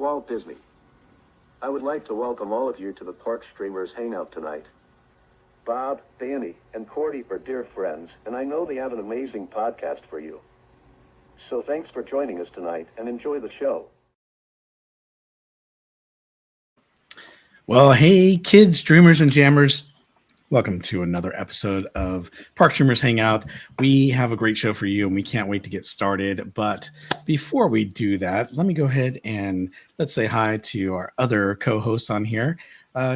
Walt Disney. I would like to welcome all of you to the Park Streamers Hangout tonight. Bob, Danny, and Cordy are dear friends, and I know they have an amazing podcast for you. So thanks for joining us tonight, and enjoy the show. Well, hey, kids, dreamers, and jammers. Welcome to another episode of Park Streamers Hangout. We have a great show for you, and we can't wait to get started. But before we do that, let me go ahead and let's say hi to our other co-hosts on here.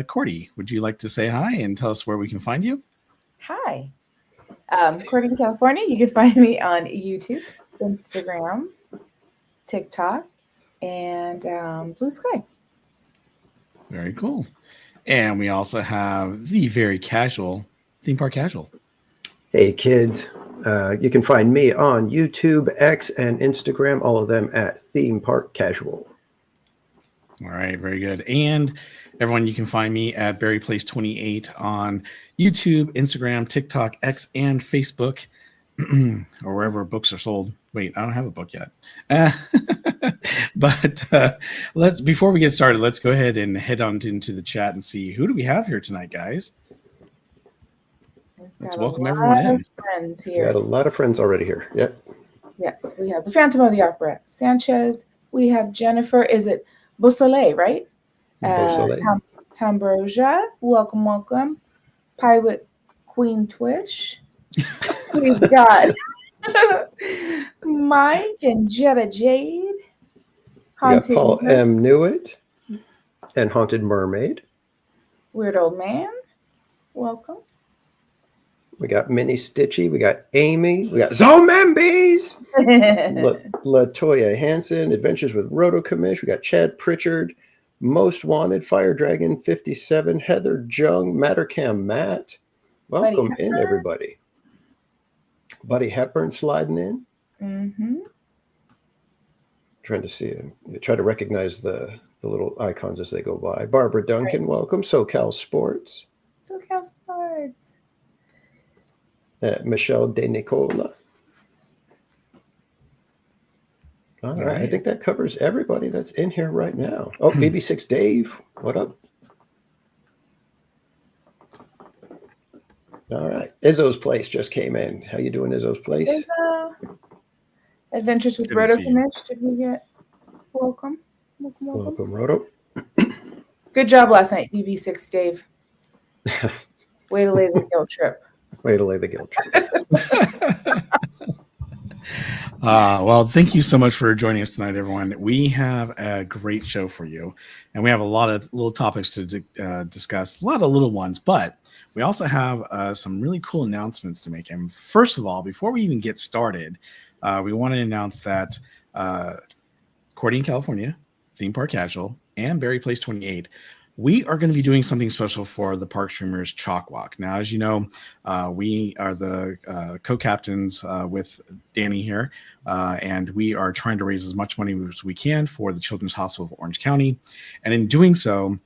Cordy, would you like to say hi and tell us where we can find you? Hi. Cordy in California. You can find me on YouTube, Instagram, TikTok, and Blue Sky. Very cool. And we also have the very casual Theme Park Casual. Hey, kids. You can find me on YouTube, X, and Instagram, all of them at Theme Park Casual. All right, very good. And everyone, you can find me at Berry Place 28 on YouTube, Instagram, TikTok, X, and Facebook, or wherever books are sold. Wait, I don't have a book yet. But before we get started, let's go ahead and head on into the chat and see who do we have here tonight, guys. Let's welcome everyone in. Friends here. We got a lot of friends already here. Yep. Yes, we have the Phantom of the Opera, Sanchez. We have Jennifer. Is it Beausoleil, right? Beausoleil. Ambrosia. Welcome. Pirate Queen Twish. We've got Mike and Jetta Jade. We got Paul M. Newitt and Haunted Mermaid. Weird Old Man. Welcome. We got Minnie Stitchy. We got Amy. We got Zomembies. Latoya Hansen. Adventures with Roto Commish. We got Chad Pritchard. Most Wanted. Fire Dragon 57. Heather Jung. Mattercam Matt. Welcome in, everybody. Buddy Hepburn sliding in. Mm-hmm. Trying to see him. Try to recognize the little icons as they go by. Barbara Duncan, welcome. SoCal Sports. SoCal Sports. Michelle De Nicola. All right. I think that covers everybody that's in here right now. Oh, BB6 Dave, what up? All right. Izzo's Place just came in. How you doing, Izzo's Place? Izzo. Adventures with Roto Commish. Did we get welcome? Welcome, Roto. Good job last night, BB6 Dave. Way to lay the guilt trip. Way to lay the guilt trip. Well, thank you so much for joining us tonight, everyone. We have a great show for you, and we have a lot of little topics to discuss, a lot of little ones, but we also have some really cool announcements to make. And first of all, before we even get started, we want to announce that Cordy in California, Theme Park Casual, and Berry Place 28, we are going to be doing something special for the Park Streamers CHOC Walk. Now, as you know, we are the co-captains with Danny here, and we are trying to raise as much money as we can for the Children's Hospital of Orange County. And in doing so,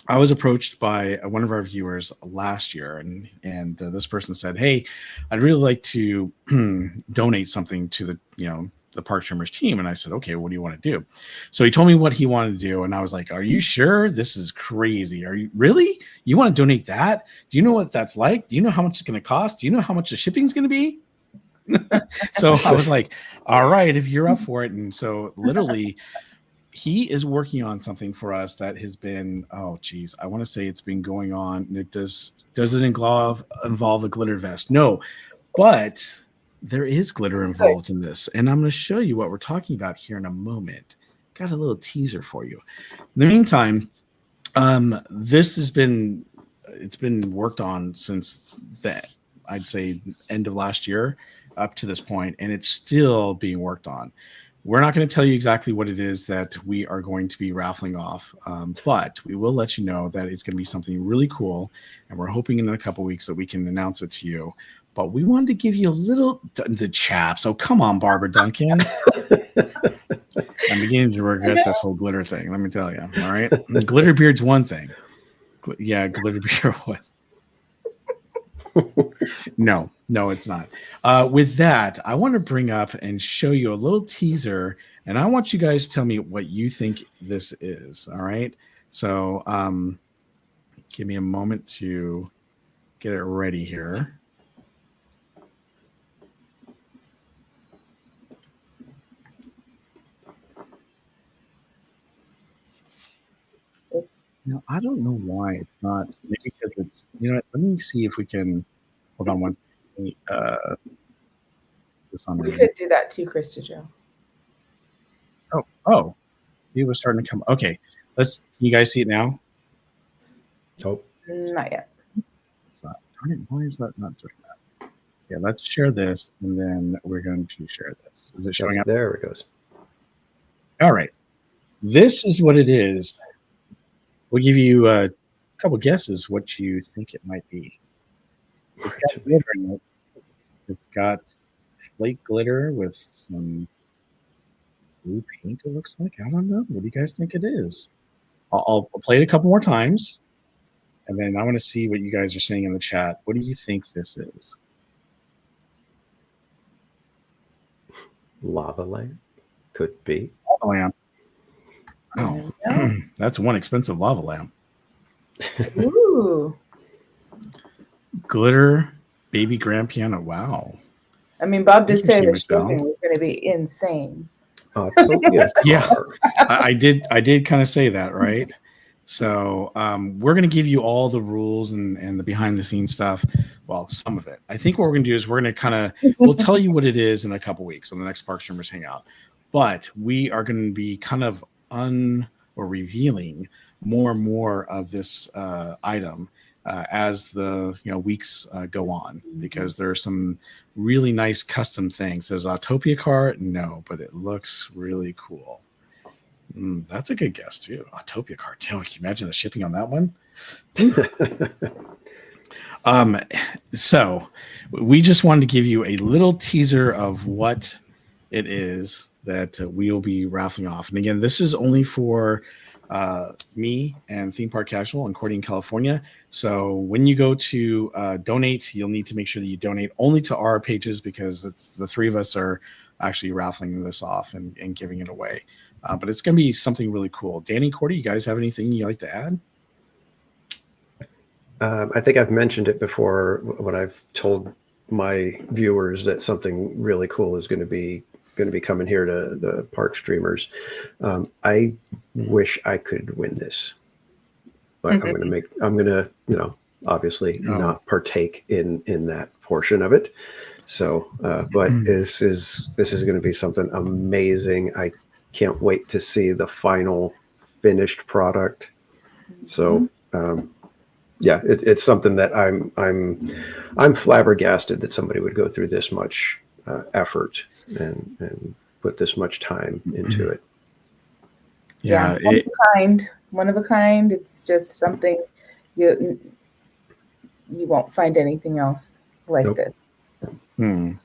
I was approached by one of our viewers last year, and this person said, "Hey, I'd really like to donate something to the Park Streamers team." And I said, "Okay, what do you want to do?" So he told me what he wanted to do, and I was like, "Are you sure? This is crazy. Are you really? You want to donate that? Do you know what that's like? Do you know how much it's going to cost? Do you know how much the shipping is going to be?" So I was like, "All right, if you're up for it." And so literally, he is working on something for us that has been, I want to say it's been going on. And it does it involve a glitter vest? No, but there is glitter involved in this. And I'm going to show you what we're talking about here in a moment. Got a little teaser for you. In the meantime, this has been worked on since I'd say end of last year up to this point, and it's still being worked on. We're not going to tell you exactly what it is that we are going to be raffling off, but we will let you know that it's going to be something really cool, and we're hoping in a couple weeks that we can announce it to you. But we wanted to give you a little the chaps. Oh, come on, Barbara Duncan. I'm beginning to regret this whole glitter thing. Let me tell you. All right, the glitter beard's one thing. Yeah, glitter beard. What? No, No, it's not. With that, I want to bring up and show you a little teaser, and I want you guys to tell me what you think this is. All right. So give me a moment to get it ready here. No, I don't know why it's not. Maybe because it's, let me see if we can, hold on one second. We could do that too, Krista Joe. Oh, see, we're starting to come. Okay, can you guys see it now? Nope. Not yet. It's not. Why is that not doing that? Yeah, let's share this, and then we're going to share this. Is it showing up? There it goes. All right. This is what it is. We'll give you a couple guesses what you think it might be. It's got glitter in it. It's got flake glitter with some blue paint, it looks like. I don't know. What do you guys think it is? I'll play it a couple more times, and then I want to see what you guys are saying in the chat. What do you think this is? Lava lamp? Could be. Lava lamp. Oh, that's one expensive lava lamp. Ooh. Glitter baby grand piano. Wow. I mean, Bob did say the shipping was going to be insane. Yeah, I did kind of say that, right? So we're going to give you all the rules and the behind the scenes stuff. Well, some of it. I think what we're going to do is we're going to we'll tell you what it is in a couple weeks on the next Park Streamers Hangout. But we are going to be kind of revealing more and more of this item as the weeks go on, because there are some really nice custom things. There's Autopia car, no, but it looks really cool. That's a good guess too. Autopia car, can you imagine the shipping on that one? So we just wanted to give you a little teaser of what it is that we will be raffling off. And again, this is only for me and Theme Park Casual in Cordy, California. So when you go to donate, you'll need to make sure that you donate only to our pages, because it's the three of us are actually raffling this off and giving it away. But it's going to be something really cool. Danny, Cordy, you guys have anything you'd like to add? I think I've mentioned it before when I've told my viewers that something really cool is going to be coming here to the Park Streamers. I wish I could win this, but I'm going to obviously not partake in that portion of it. So, but this is going to be something amazing. I can't wait to see the final finished product. So, yeah, it's something that I'm flabbergasted that somebody would go through this much effort and put this much time into it. Yeah, one of a kind. It's just something you won't find anything else like this. When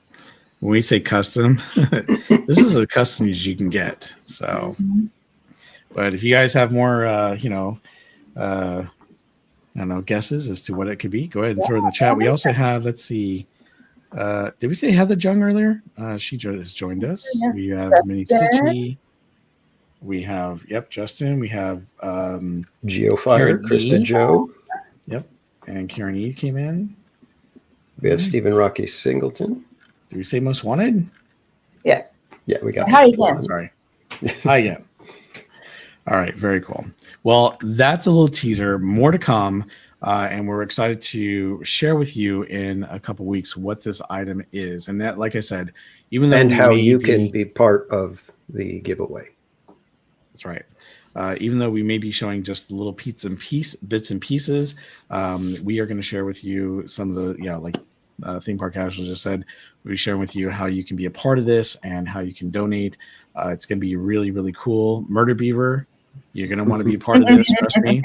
we say custom, this is as custom as you can get. So, but if you guys have more, I don't know, guesses as to what it could be, go ahead and throw it in the chat. We also have, let's see, did we say Heather Jung earlier? She has joined us. Yeah. We have Minnie Stitchy. We have, Justin. We have Geofire, Krista Joe. Yep. And Karen Eve came in. We have Stephen Rocky Singleton. Did we say Most Wanted? Yes. Yeah, we got Hi again. Sorry. Hi again. All right, very cool. Well, that's a little teaser. More to come, and we're excited to share with you in a couple weeks what this item is. And that, like I said, even though how you can be part of the giveaway. That's right. Even though we may be showing just little bits and pieces, we are going to share with you some of the, like Theme Park Casual just said, we'll be sharing with you how you can be a part of this and how you can donate. It's going to be really, really cool. Murder Beaver, you're going to want to be a part of this, trust me.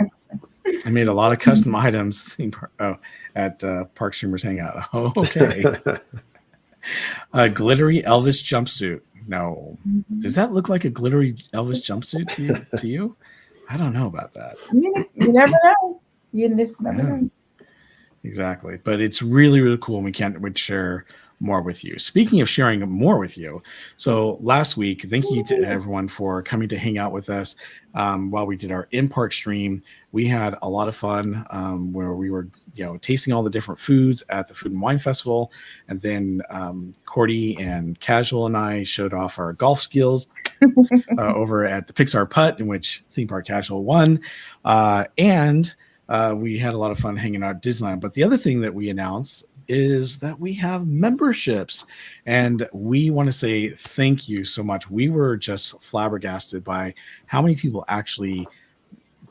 I made a lot of custom items at Park Streamers Hangout. Oh, okay. A glittery Elvis jumpsuit. No. Does that look like a glittery Elvis jumpsuit to you? I don't know about that. You never know. You just never know. Exactly. But it's really, really cool. And we can't wait to share more with you. Speaking of sharing more with you, so last week, thank you to everyone for coming to hang out with us while we did our in-park stream. We had a lot of fun where we were, tasting all the different foods at the Food and Wine Festival. And then Cordy and Casual and I showed off our golf skills over at the Pixar Putt, in which Theme Park Casual won. And we had a lot of fun hanging out at Disneyland. But the other thing that we announced is that we have memberships, and we want to say thank you so much. We were just flabbergasted by how many people actually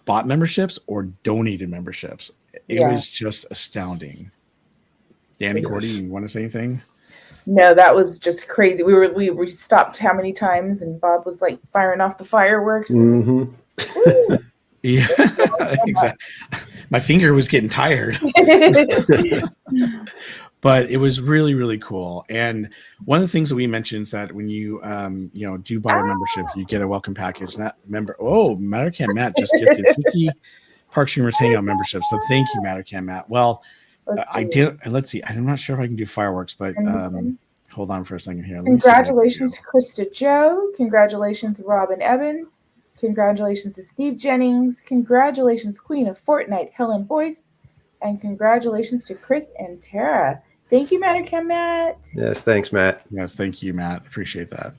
bought memberships or donated memberships. It was just astounding. Danny, Cordy, you want to say anything? No, that was just crazy. We stopped how many times, and Bob was like firing off the fireworks. Yeah, exactly. My finger was getting tired. But it was really, really cool. And one of the things that we mentioned is that when you do buy a membership, you get a welcome package. And that Mattercan Matt just gifted 50 Park Streamers Hangout memberships. So thank you, Mattercan Matt. Well, I did. Let's see. I'm not sure if I can do fireworks, but hold on for a second here. Congratulations, Krista Joe. Congratulations, Robin Evan. Congratulations to Steve Jennings. Congratulations, Queen of Fortnite, Helen Boyce. And congratulations to Chris and Tara. Thank you, Matt. Yes, thanks, Matt. Yes, thank you, Matt. Appreciate that.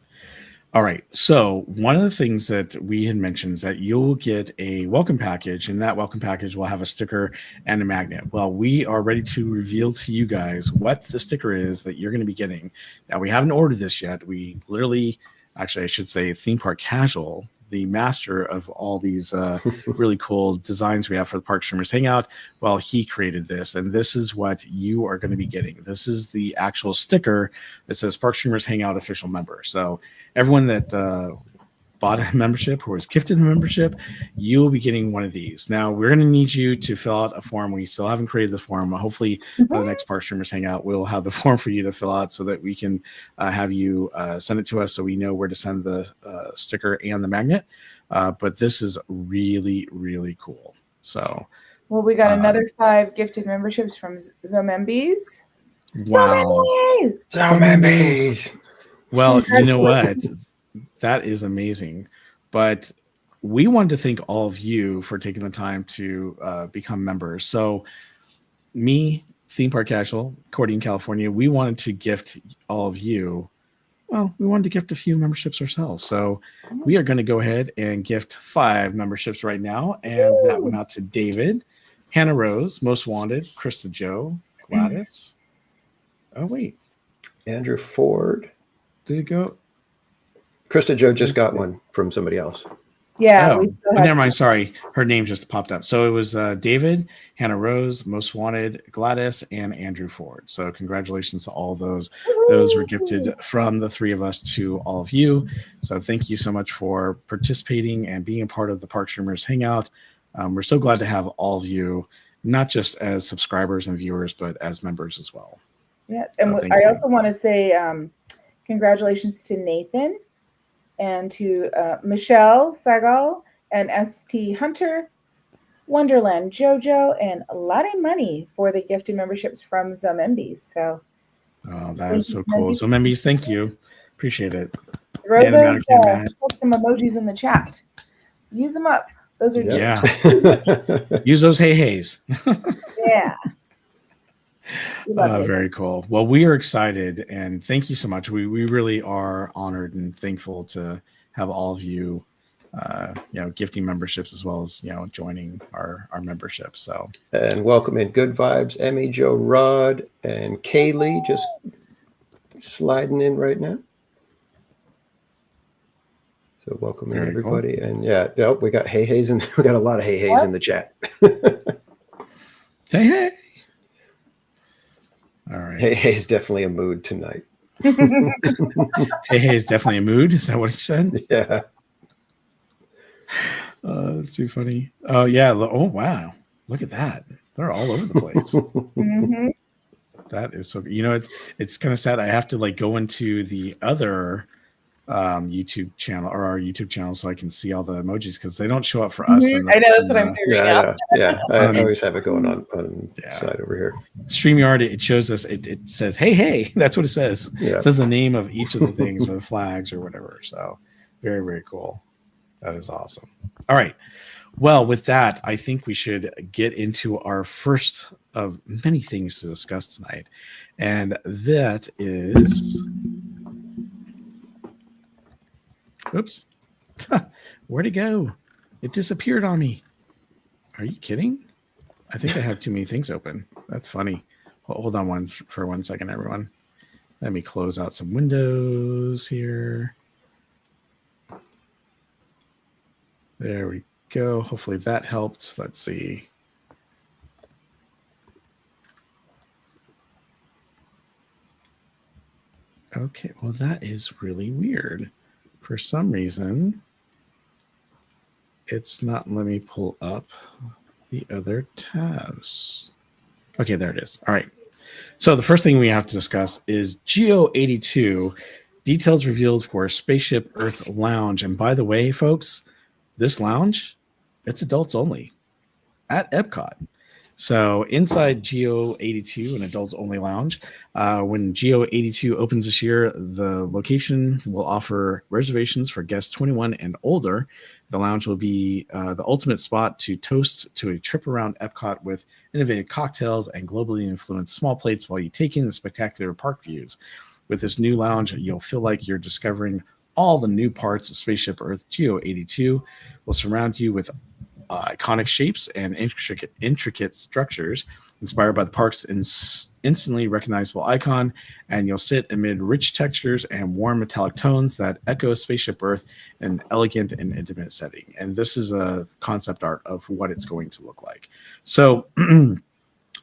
All right. So one of the things that we had mentioned is that you'll get a welcome package, and that welcome package will have a sticker and a magnet. Well, we are ready to reveal to you guys what the sticker is that you're going to be getting. Now, we haven't ordered this yet. We literally, actually, I should say Theme Park Casual, the master of all these really cool designs we have for the Park Streamers Hangout. Well, he created this, and this is what you are going to be getting. This is the actual sticker that says Park Streamers Hangout official member. So everyone that bought a membership or was gifted a membership, you'll be getting one of these. Now, we're going to need you to fill out a form. We still haven't created the form. Hopefully, by the next Park Streamers Hangout, we'll have the form for you to fill out so that we can have you send it to us so we know where to send the sticker and the magnet. But this is really, really cool. So, well, we got another 5 gifted memberships from Zomembies. Wow. Zomembies. Well, you know what? That is amazing. But we wanted to thank all of you for taking the time to become members. So me, Theme Park Casual, Cordy in California, we wanted to gift all of you. Well, we wanted to gift a few memberships ourselves. So we are going to go ahead and gift 5 memberships right now. And that went out to David, Hannah Rose, Most Wanted, Krista Joe, Gladys. Oh, wait. Andrew Ford. Did it go? Krista Joe just got one from somebody else. Yeah. Never mind. Sorry. Her name just popped up. So it was David, Hannah Rose, Most Wanted, Gladys, and Andrew Ford. So congratulations to all those. Those were gifted from the 3 of us to all of you. So thank you so much for participating and being a part of the Park Streamers Hangout. We're so glad to have all of you, not just as subscribers and viewers, but as members as well. Yes. And I also want to say congratulations to Nathan and to Michelle Sagal and ST Hunter, Wonderland Jojo, and Latte Money for the gifted memberships from Zomembies. So, that is so cool. Zomembies, thank you. Appreciate it. Throw those custom emojis in the chat. Use them up. Those are Use those hey-hays. Yeah. Very cool. Well, we are excited, and thank you so much. We really are honored and thankful to have all of you, gifting memberships as well as joining our membership. So, and welcome in Good Vibes, Emmy, Joe, Rod, and Kaylee just sliding in right now. So welcome in everybody, cool. And we got hey-hays, and we got a lot of hey-hays in the chat. Hey. All right. Hey is definitely a mood tonight. Hey is definitely a mood. Is that what he said? Yeah. That's too funny. Oh yeah. Oh wow. Look at that. They're all over the place. Mm-hmm. That is so. It's kind of sad. I have to go into the other YouTube channel or our YouTube channel so I can see all the emojis because they don't show up for us. I know that's what I'm doing. I know. Yeah, I always have it going on the side over here. StreamYard, it shows us. It says, "Hey." That's what it says. Yeah. It says the name of each of the things or the flags or whatever. So very, very cool. That is awesome. All right. Well, with that, I think we should get into our first of many things to discuss tonight, and that is. Oops. Where'd it go? It disappeared on me. Are you kidding? I think I have too many things open. That's funny. Hold on for 1 second, everyone. Let me close out some windows here. There we go. Hopefully that helped. Let's see. Okay, well, that is really weird. For some reason, it's not letting me pull up the other tabs. Okay, there it is. All right. So the first thing we have to discuss is GO82 details revealed for Spaceship Earth Lounge. And by the way, folks, this lounge, it's adults only at Epcot. So inside GO82, an adults only lounge, when GO82 opens this year, the location will offer reservations for guests 21 and older. The lounge will be the ultimate spot to toast to a trip around Epcot with innovative cocktails and globally influenced small plates while you take in the spectacular park views. With this new lounge, you'll feel like you're discovering all the new parts of Spaceship Earth. GO82 will surround you with iconic shapes and intricate structures inspired by the park's instantly recognizable icon, and you'll sit amid rich textures and warm metallic tones that echo Spaceship Earth in an elegant and intimate setting. And this is a concept art of what it's going to look like. So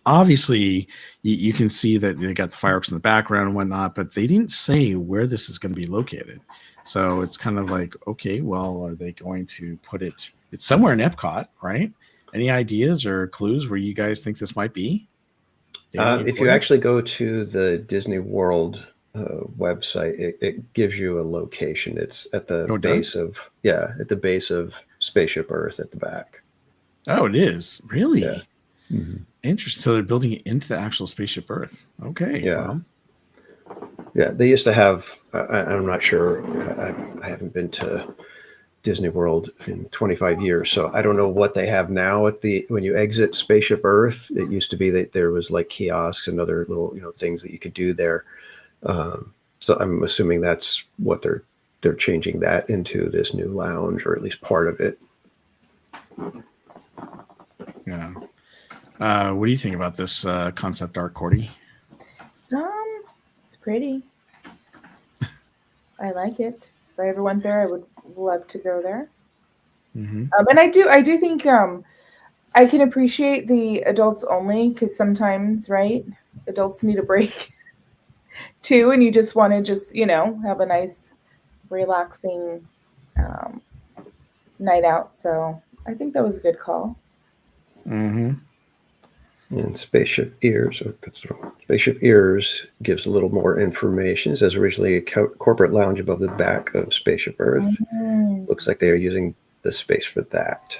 obviously you can see that they got the fireworks in the background and whatnot, but they didn't say where this is going to be located. So it's kind of like, okay, well, are they going to put it? It's somewhere in Epcot, right? Any ideas or clues where you guys think this might be? If you actually go to the Disney World website, it gives you a location. It's at the base of Spaceship Earth at the back. Oh, it is? Really? Yeah. Mm-hmm. Interesting. So they're building it into the actual Spaceship Earth. Okay. Yeah. Well. Yeah, they used to have, I'm not sure, I haven't been to Disney World in 25 years, so I don't know what they have now when you exit Spaceship Earth. It used to be that there was like kiosks and other little things that you could do there. So I'm assuming that's what they're changing that into, this new lounge, or at least part of it. Yeah. What do you think about this concept art, Cordy? It's pretty. I like it. If I ever went there, I would love to go there. Mm-hmm. And I do think I can appreciate the adults only, because sometimes, right, adults need a break too, and you just want to have a nice, relaxing night out. So I think that was a good call. Mm-hmm. And Spaceship Ears gives a little more information. It says originally a corporate lounge above the back of Spaceship Earth. Mm-hmm. Looks like they are using the space for that.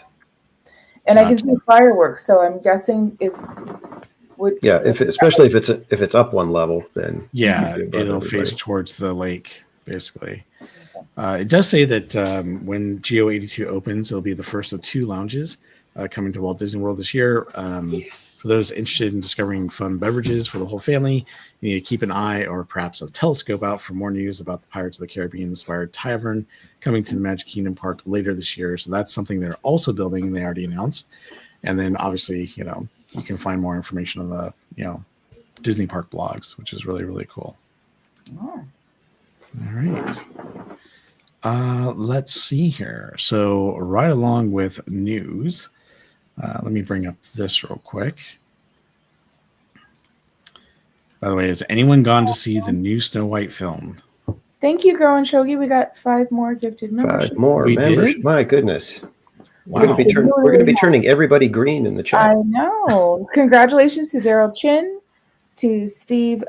And I can see fireworks, so I'm guessing especially if it's up one level, then it'll face towards the lake, basically. It does say that when GO82 opens, it'll be the first of 2 lounges coming to Walt Disney World this year. For those interested in discovering fun beverages for the whole family, you need to keep an eye or perhaps a telescope out for more news about the Pirates of the Caribbean inspired tavern coming to the Magic Kingdom Park later this year. So that's something they're also building. They already announced. And then obviously, you can find more information on the, Disney Park blogs, which is really, really cool. Oh. All right. Let's see here. So right along with news, let me bring up this real quick. By the way, has anyone gone to see the new Snow White film? Thank you, Girl and Shogi. We got 5 more gifted members. 5 more members. Did? My goodness. Wow. We're going to be turning everybody green in the chat. I know. Congratulations to Daryl Chin, to Steve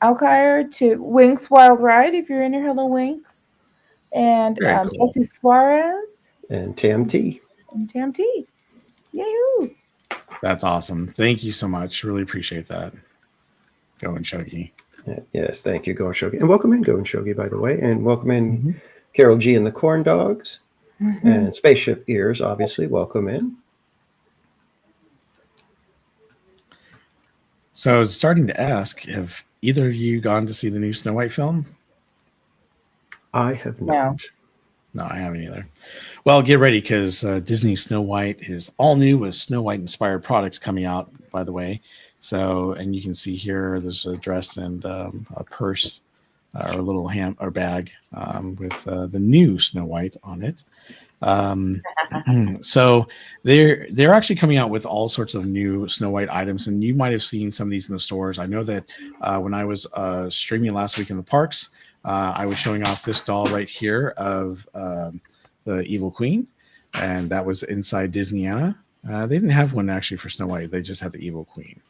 Alkire to Winks Wild Ride if you're in here. Hello, Winks. And Cool. Jesse Suarez. And Tam T. And Tam T. Yahoo! That's awesome. Thank you so much. Really appreciate that. Go and Shogi. Yes, thank you, Go and Shogi. And welcome in, Go and Shogi, by the way. And welcome in Carol G and the Corn Dogs. And Spaceship Ears, obviously. Welcome in. So I was starting to ask, have either of you gone to see the new Snow White film? I have not. No, I haven't either. Well, get ready because Disney Snow White is all new with Snow White inspired products coming out, by the way. So, and you can see here, there's a dress and a purse or a little bag with the new Snow White on it. So they're actually coming out with all sorts of new Snow White items, and you might have seen some of these in the stores. I know that when I was streaming last week in the parks, I was showing off this doll right here of the Evil Queen, and that was inside Disneyana. They didn't have one actually for Snow White. They just had the Evil Queen.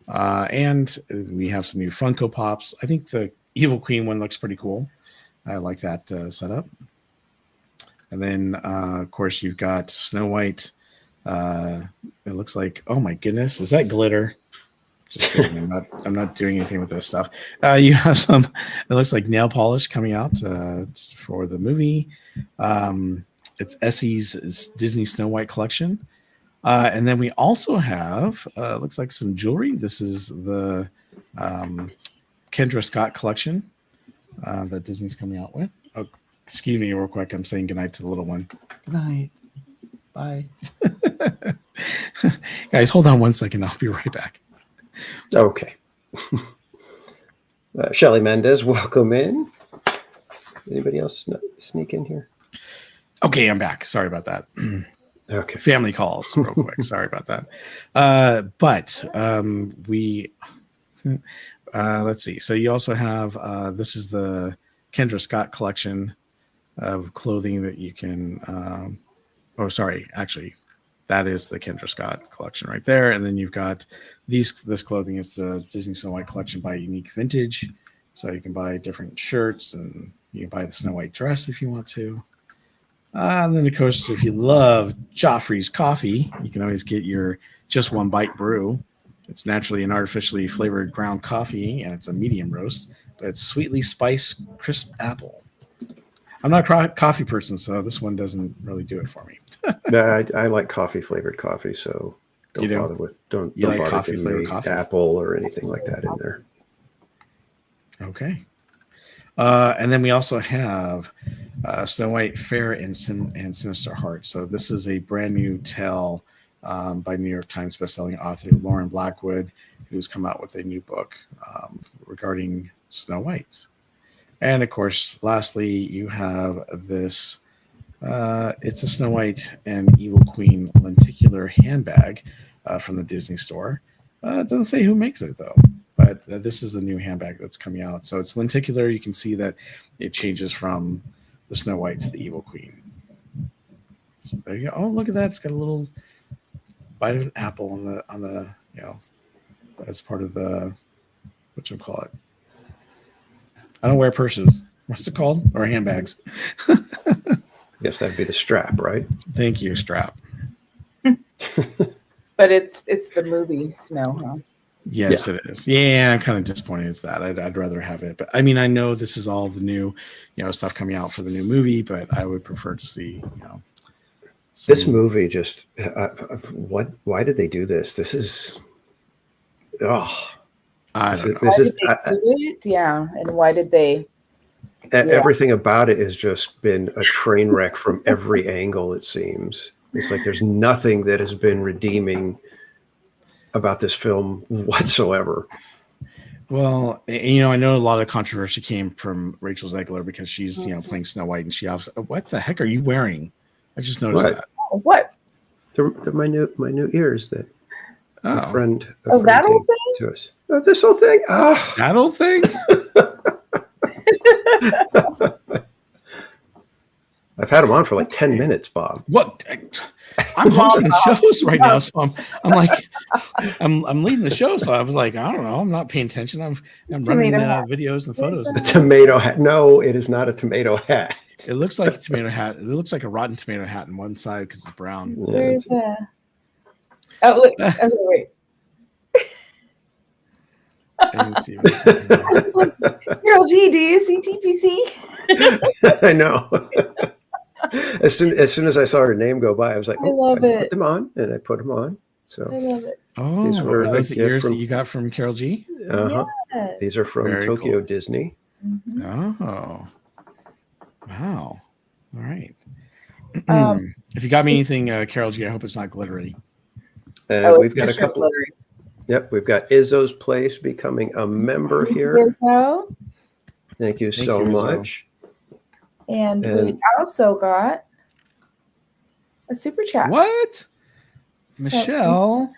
And we have some new Funko Pops. I think the Evil Queen one looks pretty cool. I like that setup. And then, of course, you've got Snow White. It looks like, oh my goodness, is that glitter? Just kidding. I'm not doing anything with this stuff. You have some. It looks like nail polish coming out. It's for the movie. It's Essie's Disney Snow White collection. And then we also have looks like some jewelry. This is the Kendra Scott collection that Disney's coming out with. Oh, excuse me, real quick. I'm saying goodnight to the little one. Good night. Bye. Guys, hold on one second. I'll be right back. Okay. Shelly Mendez, welcome in. Anybody else sneak in here? Okay, I'm back. Sorry about that. Okay. Family calls real quick. Sorry about that. But let's see. So you also have, this is the Kendra Scott collection of clothing that you can, actually, that is the Kendra Scott collection right there. And then you've got this clothing. It's the Disney Snow White collection by Unique Vintage. So you can buy different shirts and you can buy the Snow White dress if you want to. And then, of course, if you love Joffrey's coffee, you can always get your Just One Bite brew. It's naturally and artificially flavored ground coffee, and it's a medium roast, but it's sweetly spiced crisp apple. I'm not a coffee person, so this one doesn't really do it for me. Yeah, I like coffee-flavored coffee, so don't bother with don't like bother coffee-flavored coffee? apple or anything like that in there. Okay. And then we also have Snow White Fair and Sinister Heart. So this is a brand new tale by New York Times bestselling author Lauren Blackwood, who's come out with a new book regarding Snow White. And of course, lastly, you have this. It's a Snow White and Evil Queen lenticular handbag from the Disney store. It doesn't say who makes it though. But this is the new handbag that's coming out. So it's lenticular. You can see that it changes from the Snow White to the Evil Queen. So there you go. Oh, look at that. It's got a little bite of an apple on the as part of the, whatchamacallit. I don't wear purses. What's it called? Or handbags. I guess that'd be the strap, right? Thank you, strap. But it's the movie Snow, huh? Yes, yeah. It is. Yeah, I'm kind of disappointed it's that. I'd rather have it. But I mean, I know this is all the new, stuff coming out for the new movie, but I would prefer to see, This movie just, why did they do this? This is, I don't know. Why did they do it? Yeah, and why did they? Everything about it has just been a train wreck from every angle, it seems. It's like there's nothing that has been redeeming about this film whatsoever. Well, I know a lot of controversy came from Rachel Zegler because she's, playing Snow White, and she obviously, what the heck are you wearing? I just noticed that. What? They're my new ears that a friend that whole thing to us. This whole thing. That whole thing. I've had him on for like 10 minutes, Bob. What? I'm hosting the shows right now, so I'm like, I'm leading the show, so I was like, I don't know, I'm not paying attention. I'm running videos and photos. A tomato hat? No, it is not a tomato hat. It looks like a tomato hat. It looks like a rotten tomato hat on one side because it's brown. Where's that? Oh, look. Okay, wait. Carol G, do you see TPC? I know. As soon as I saw her name go by, I was like, I love it. Put them on, and I put them on. So I love it. Oh, these were those ears that you got from Carol G? Uh-huh. Yes. These are from Very Tokyo cool. Disney. Mm-hmm. Oh, wow. All right. Um, If you got me anything, Carol G, I hope it's not glittery. We've got a couple. Yep, we've got Izzo's Place becoming a member here. Izzo. Thank you so much. And we also got a super chat. What? Michelle.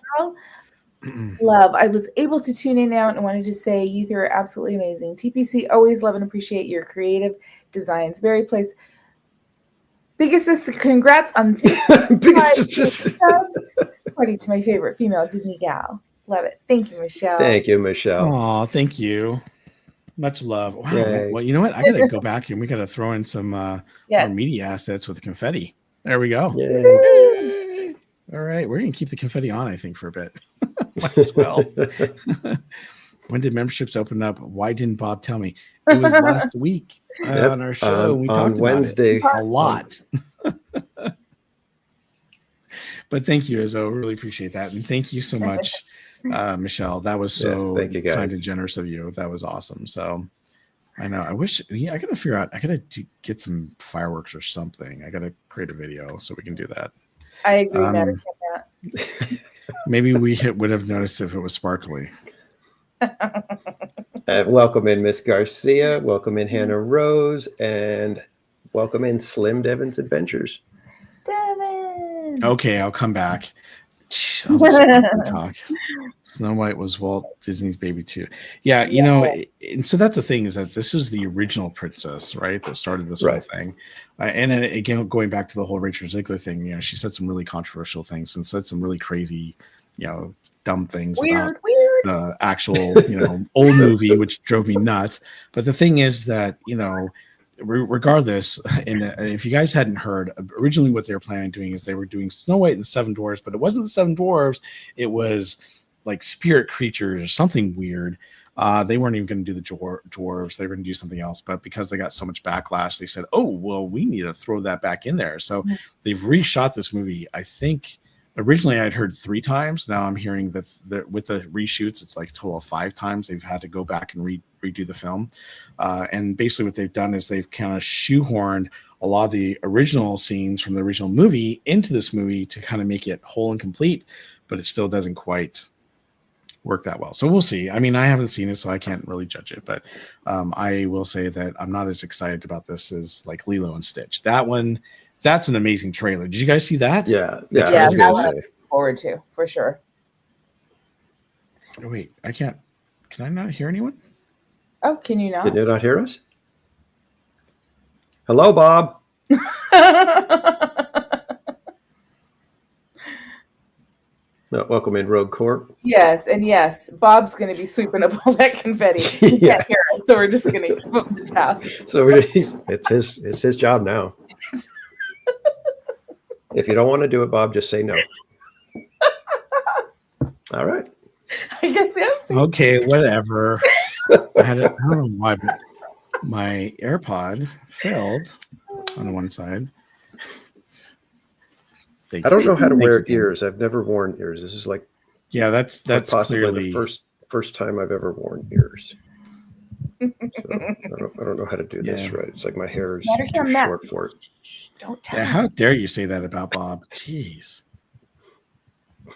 Love. I was able to tune in now and wanted to say you three are absolutely amazing. TPC, always love and appreciate your creative designs. Very place. Biggest congrats on 65 party to my favorite female Disney gal. Love it. Thank you, Michelle. Thank you, Michelle. Oh, thank you. Much love. Wow. Yay. Well, you know what? I got to go back and we got to throw in some more media assets with confetti. There we go. Yay. All right. We're going to keep the confetti on, I think, for a bit. Might as well. When did memberships open up? Why didn't Bob tell me? It was last week on our show. We talked Wednesday. about it a lot. But thank you, Izzo. Really appreciate that. And thank you so much, Michelle. That was so thank you, guys. kind and generous of you. That was awesome. So I know. I wish, I got to figure out, I got to get some fireworks or something. I got to create a video so we can do that. I agree, Matt. Maybe we would have noticed if it was sparkly. Welcome in Miss Garcia. Welcome in Hannah Rose. And welcome in Slim Devon's Adventures. Devin. Okay, I'll come back. Jeez, I'll just talk. Snow White was Walt Disney's baby too. Yeah, you know, and so that's the thing, is that this is the original princess, right? That started this whole thing. And again, going back to the whole Rachel Ziegler thing, you know, she said some really controversial things and said some really crazy, you know, dumb things about the actual, you know, old movie, which drove me nuts. But the thing is that, you know, regardless, and if you guys hadn't heard, originally what they were planning on doing is they were doing Snow White and the Seven Dwarfs, but it wasn't the Seven Dwarfs. It was like spirit creatures or something weird. They weren't even going to do the dwarves. They were going to do something else. But because they got so much backlash, they said, oh, well, we need to throw that back in there. So they've reshot this movie. I think originally I'd heard 3 times. Now I'm hearing that with the reshoots, it's like a total of 5 times. They've had to go back and redo the film. And basically what they've done is they've kind of shoehorned a lot of the original scenes from the original movie into this movie to kind of make it whole and complete, but it still doesn't quite work that well. So we'll see. I mean, I haven't seen it, so I can't really judge it, but I will say that I'm not as excited about this as like Lilo and Stitch. That one, that's an amazing trailer. Did you guys see that? Yeah. That one I'm looking forward to, for sure. Oh, wait, I can't. Can I not hear anyone? Oh, can you not? Can you not hear us? Hello, Bob. No, welcome in, Rogue Corp. Yes, and yes, Bob's going to be sweeping up all that confetti. He can't hear us, so we're just going to give him the task. So it's his job now. If you don't want to do it, Bob, just say no. All right. I guess I'm okay, whatever. I don't know why, but my AirPod failed on one side. I don't know how to wear ears. I've never worn ears. This is like that's possibly clearly the first time I've ever worn ears. So I don't know how to do this right. It's like my hair is too short for it. Don't tell me. How dare you say that about Bob? Jeez.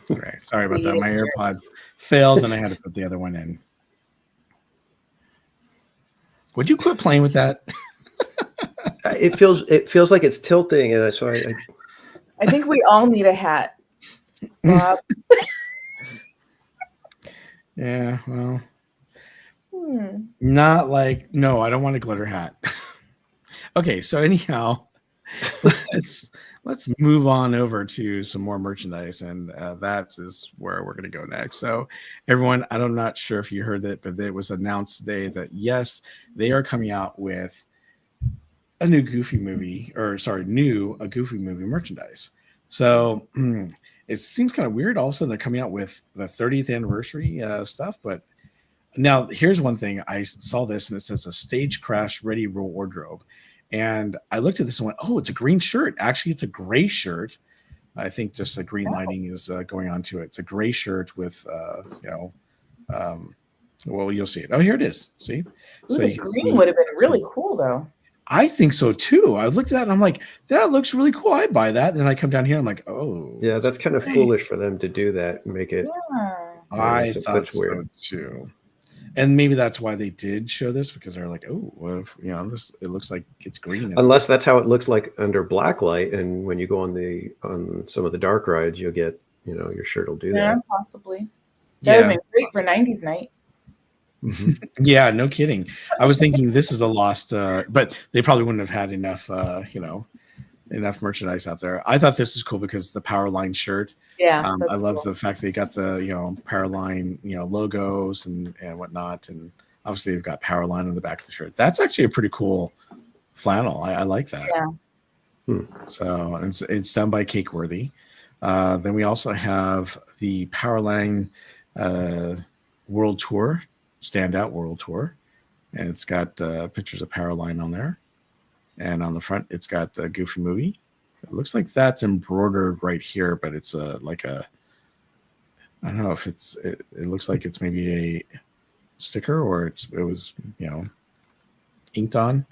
All right. Sorry about that. My AirPod failed and I had to put the other one in. Would you quit playing with that? It feels like it's tilting, and so I think we all need a hat, Bob. Yeah, well, not like, no, I don't want a glitter hat. Okay, so anyhow, let's move on over to some more merchandise, and that is where we're going to go next. So, everyone, I'm not sure if you heard it, but it was announced today that yes, they are coming out with a new Goofy movie, a Goofy movie merchandise. So it seems kind of weird. All of a sudden, they're coming out with the 30th anniversary stuff, but now here's one thing. I saw this and it says a stage crash ready wardrobe. And I looked at this and went, oh, it's a green shirt. Actually, it's a gray shirt. I think just the green lighting is going on to it. It's a gray shirt with, well, you'll see it. Oh, here it is. See? Ooh, so the green would have been really cool, though. I think so, too. I looked at that and I'm like, that looks really cool. I'd buy that. And then I come down here. I'm like, oh. Yeah, that's kind of foolish for them to do that and make it. Yeah. I thought so, too. And maybe that's why they did show this, because they're like, oh, well, it looks like it's green. Unless that's how it looks like under black light, and when you go on some of the dark rides, you'll get, your shirt will do that. Yeah, possibly. That would have been great for 90s night. Yeah, no kidding. I was thinking this is a lost, but they probably wouldn't have had enough, enough merchandise out there. I thought this is cool because the Powerline shirt. Yeah, I love the fact they got the Powerline logos and whatnot, and obviously they've got Powerline on the back of the shirt. That's actually a pretty cool flannel. I like that. Yeah. So it's done by Cakeworthy. Then we also have the Powerline World Tour, Standout World Tour, and it's got pictures of Powerline on there. And on the front, it's got the Goofy movie. It looks like that's embroidered right here, but it's like I don't know if it looks like it's maybe a sticker or it was inked on.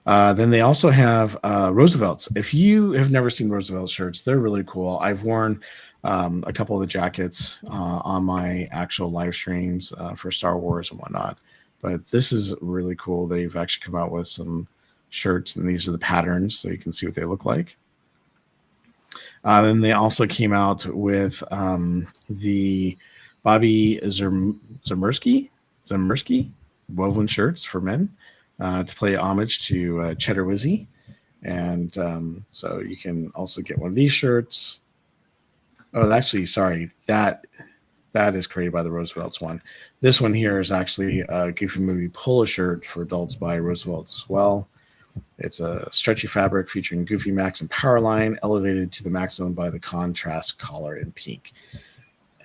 Then they also have Roosevelt's. If you have never seen Roosevelt's shirts, they're really cool. I've worn a couple of the jackets on my actual live streams for Star Wars and whatnot. But this is really cool. They've actually come out with some shirts, and these are the patterns, so you can see what they look like. Then they also came out with the Bobby Zemersky woven shirts for men to play homage to Cheddar Wizzy. And so you can also get one of these shirts. Oh, actually, sorry, that is created by the Roosevelt's one. This one here is actually a Goofy Movie polo shirt for adults by Roosevelt as well. It's a stretchy fabric featuring Goofy Max and Powerline, elevated to the maximum by the contrast collar in pink.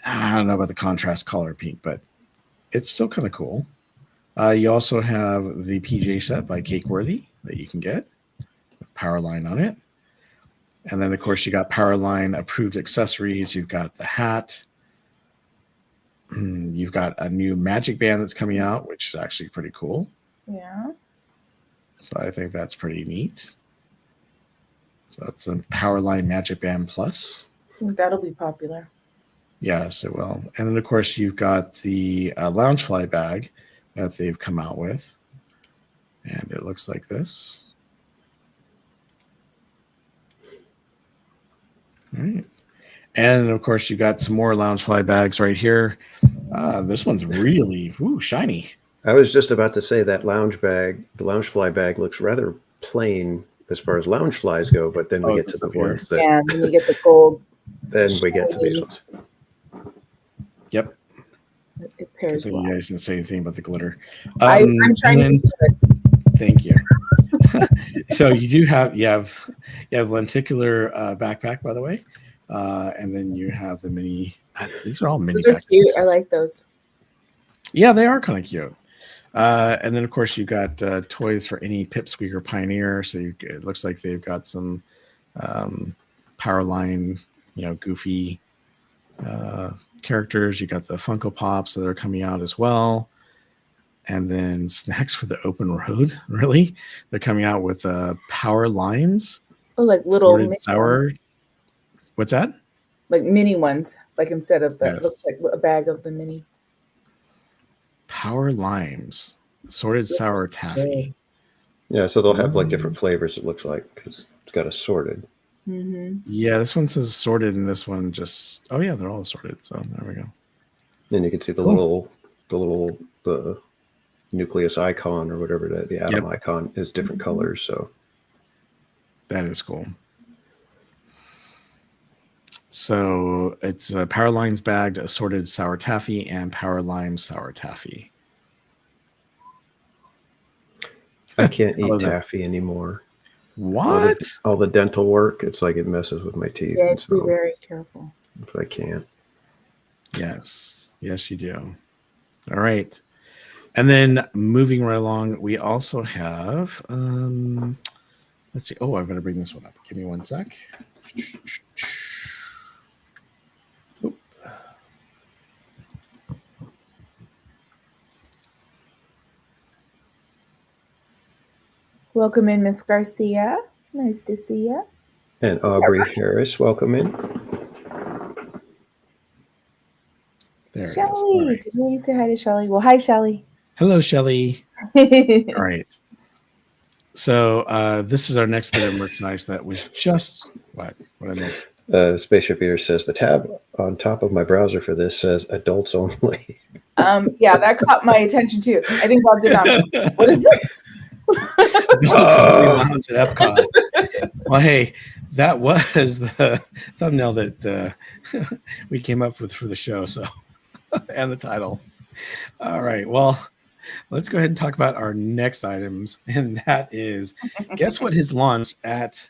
I don't know about the contrast collar in pink, but it's still kind of cool. You also have the PJ set by Cakeworthy that you can get with Powerline on it. And then, of course, you got Powerline approved accessories. You've got the hat. You've got a new magic band that's coming out, which is actually pretty cool. Yeah. So I think that's pretty neat. So it's the Powerline Magic Band Plus. I think that'll be popular. Yes, it will. And then, of course, you've got the Loungefly bag that they've come out with. And it looks like this. All right. And, of course, you got some more Loungefly bags right here. This one's really shiny. I was just about to say that the Loungefly bag looks rather plain as far as Loungeflies go, but then we get to the ones that... Yeah, then you get the gold. Then we get to these ones. Yep. It pairs well. You guys didn't say anything about the glitter. I'm trying to do it. Thank you. So you have lenticular backpack, by the way, and then you have the mini. These are all mini. Those are backpacks. cute. I like those. Yeah, they are kind of cute. And then, of course, you've got toys for any Pipsqueak or Pioneer. So it looks like they've got some Powerline, Goofy characters. You got the Funko Pops that are coming out as well. And then snacks for the open road. Really? They're coming out with Power Limes. Oh, like little mini sour. Ones. What's that? Like mini ones. Like instead of Yes. looks like a bag of the mini. Power Limes, sorted sour taffy. Yeah, so they'll have like different flavors, it looks like, because it's got assorted. Mm-hmm. Yeah, this one says sorted, and this one just... Oh, yeah, they're all sorted, so there we go. Then you can see the little nucleus icon or whatever, the atom icon is different colors, so... That is cool. So it's Power Lines bagged assorted sour taffy and Power Lime sour taffy. I can't eat taffy anymore. What? All the dental work, it's like it messes with my teeth. Yeah, be very careful. If I can't. Yes, you do. All right. And then moving right along, we also have, let's see. Oh, I better bring this one up. Give me one sec. Oop. Welcome in, Miss Garcia. Nice to see you. And Aubrey Harris, welcome in. There Shelly, right. did you say hi to Shelly? Well, hi, Shelly. Hello, Shelly. All right. So this is our next bit of merchandise that was just what I missed. Spaceship Eater says the tab on top of my browser for this says adults only. Yeah, that caught my attention too. I think Bob did not. What is this? Lounge at Epcot. Well, hey, that was the thumbnail that we came up with for the show. So, and the title. All right. Well, let's go ahead and talk about our next items, and that is, guess what has launched at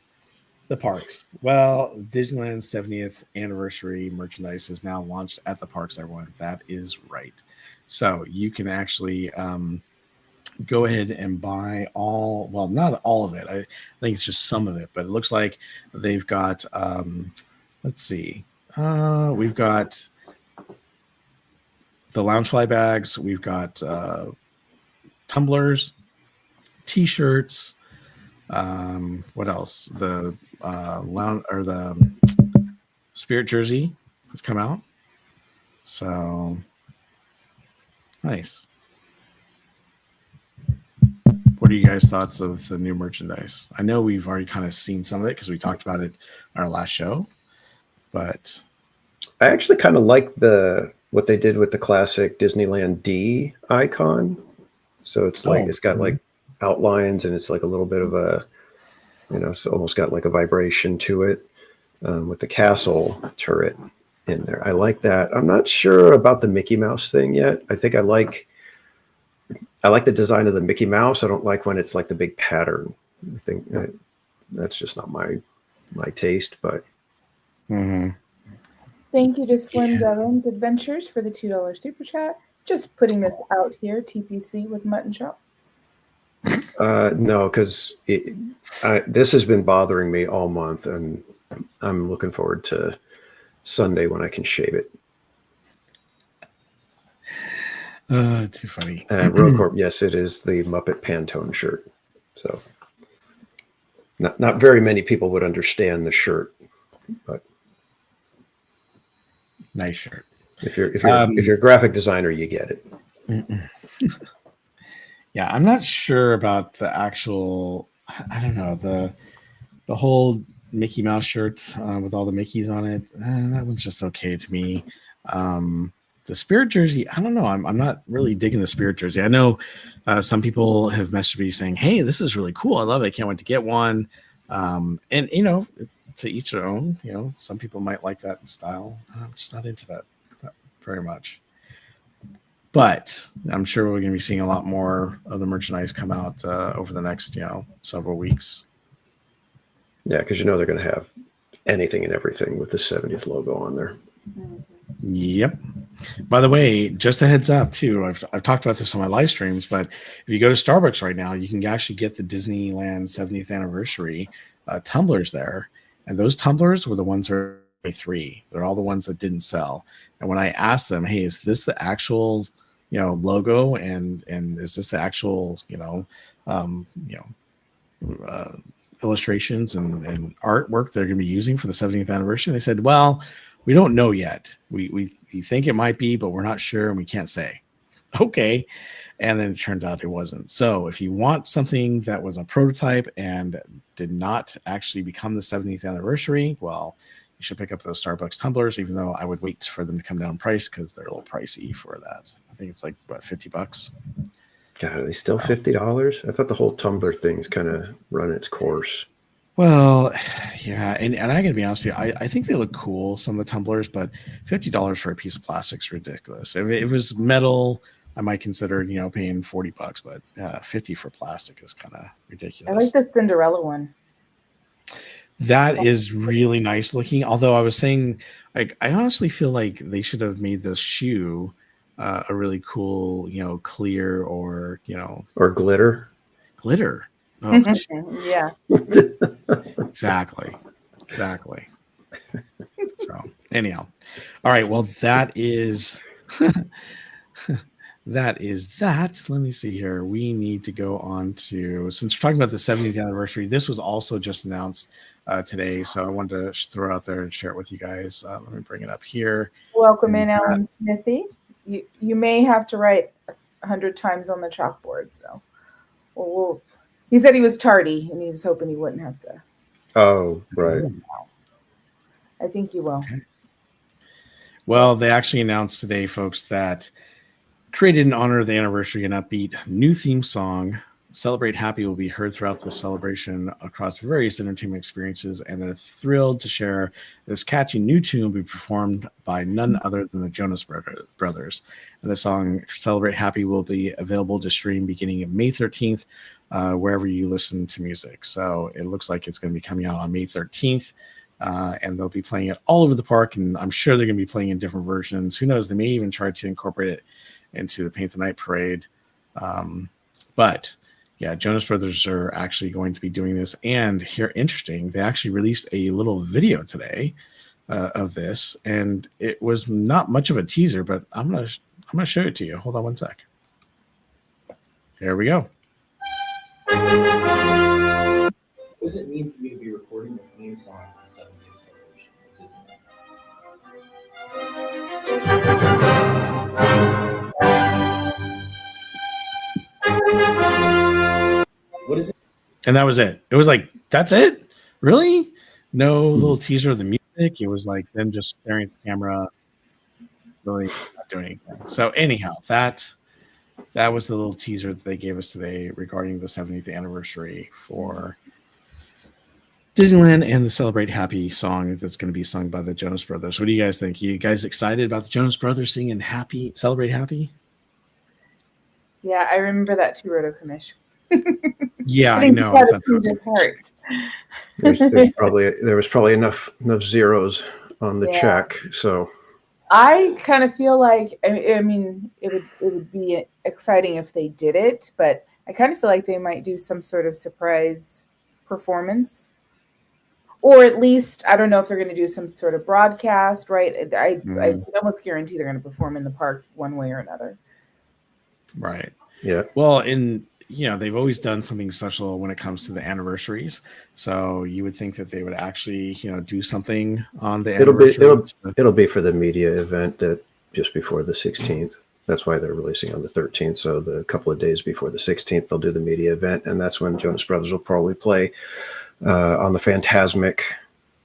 the parks? Well, Disneyland's 70th anniversary merchandise is now launched at the parks, everyone. That is right. So you can actually go ahead and buy all, well, not all of it. I think it's just some of it, but it looks like they've got, let's see, we've got the Loungefly bags, we've got tumblers, t-shirts, what else? The the Spirit jersey has come out. So nice. What are you guys' thoughts of the new merchandise? I know we've already kind of seen some of it because we talked about it on our last show, but I actually kind of like what they did with the classic Disneyland D icon. So it's like it's got like outlines, and it's like a little bit of a, it's almost got like a vibration to it, with the castle turret in there. I like that. I'm not sure about the Mickey Mouse thing yet. I think I like the design of the Mickey Mouse. I don't like when it's like the big pattern. I think that's just not my taste, but. Thank you to Slim Devon's Adventures for the $2 super chat. Just putting this out here, TPC with Mutton Chop. No, because this has been bothering me all month, and I'm looking forward to Sunday when I can shave it. Too funny. Rocorp, yes, it is the Muppet Pantone shirt. So not very many people would understand the shirt, but nice shirt. If you're a graphic designer, you get it. Yeah, I'm not sure about the actual. I don't know, the whole Mickey Mouse shirt with all the Mickeys on it. That one's just okay to me. The Spirit jersey, I don't know. I'm not really digging the Spirit jersey. I know some people have messaged me saying, "Hey, this is really cool. I love it. I can't wait to get one." And to each their own. Some people might like that style. I'm just not into that very much. But I'm sure we're going to be seeing a lot more of the merchandise come out over the next, several weeks. Yeah, because they're going to have anything and everything with the 70th logo on there. Yep. By the way, just a heads up too. I've talked about this on my live streams, but if you go to Starbucks right now, you can actually get the Disneyland 70th anniversary tumblers there, and those tumblers were the ones that are 3. They're all the ones that didn't sell. And when I asked them, "Hey, is this the actual, logo, and is this the actual, illustrations and artwork they're going to be using for the 70th anniversary?" They said, "Well, we don't know yet. We think it might be, but we're not sure, and we can't say." Okay. And then it turned out it wasn't. So if you want something that was a prototype and did not actually become the 70th anniversary, well, you should pick up those Starbucks tumblers, even though I would wait for them to come down in price because they're a little pricey for that. I think it's like, what, $50? God, are they still $50? I thought the whole tumbler thing's kind of run its course. Well, yeah, and I gotta be honest with you, I think they look cool, some of the tumblers, but $50 for a piece of plastic is ridiculous. If it was metal, I might consider, paying $40, but 50 for plastic is kind of I ridiculous. like the Cinderella one. That is really nice looking. Although I was saying, like, I honestly feel like they should have made this shoe a really cool, clear or Or glitter. glitter. Oh, Yeah. exactly. So anyhow, all right. Well, that is that is that. Let me see here. We need to go on to, since we're talking about the 70th anniversary, this was also just announced today. So I wanted to throw it out there and share it with you guys. Let me bring it up here. Welcome in, Alan Smithy. You may have to write 100 times on the chalkboard. So he said he was tardy and he was hoping he wouldn't have to. Oh, right. I think you will. Okay. Well, they actually announced today, folks, that created in honor of the anniversary, an upbeat new theme song, Celebrate Happy, will be heard throughout the celebration across various entertainment experiences, and they're thrilled to share this catchy new tune will be performed by none other than the Jonas Brothers. And the song Celebrate Happy will be available to stream beginning of May 13th, wherever you listen to music. So it looks like it's going to be coming out on May 13th. And they'll be playing it all over the park, and I'm sure they're going to be playing in different versions. Who knows? They may even try to incorporate it into the Paint the Night parade. But yeah, Jonas Brothers are actually going to be doing this. And here, interesting, they actually released a little video today of this, and it was not much of a teaser, but I'm gonna show it to you. Hold on one sec. Here we go. What does it mean for you to be recording the theme song for the 70th celebration of Disneyland? What is it? And that was it. It was like, that's it? Really? No little teaser of the music. It was like them just staring at the camera, really not doing anything. So anyhow, that was the little teaser that they gave us today regarding the 70th anniversary for Disneyland and the Celebrate Happy song that's going to be sung by the Jonas Brothers. What do you guys think? You guys excited about the Jonas Brothers singing Happy, Celebrate Happy? Yeah, I remember that too, Roto Commish. Yeah, I know. There was probably enough zeros on the check. So I kind of feel like, I mean, it would be exciting if they did it, but I kind of feel like they might do some sort of surprise performance. Or at least, I don't know if they're going to do some sort of broadcast, right? I almost guarantee they're going to perform in the park one way or another. Right. Yeah. Well, they've always done something special when it comes to the anniversaries. So you would think that they would actually, do something on the anniversary. It'll be for the media event that just before the 16th. That's why they're releasing on the 13th. So the couple of days before the 16th, they'll do the media event, and that's when Jonas Brothers will probably play on the Phantasmic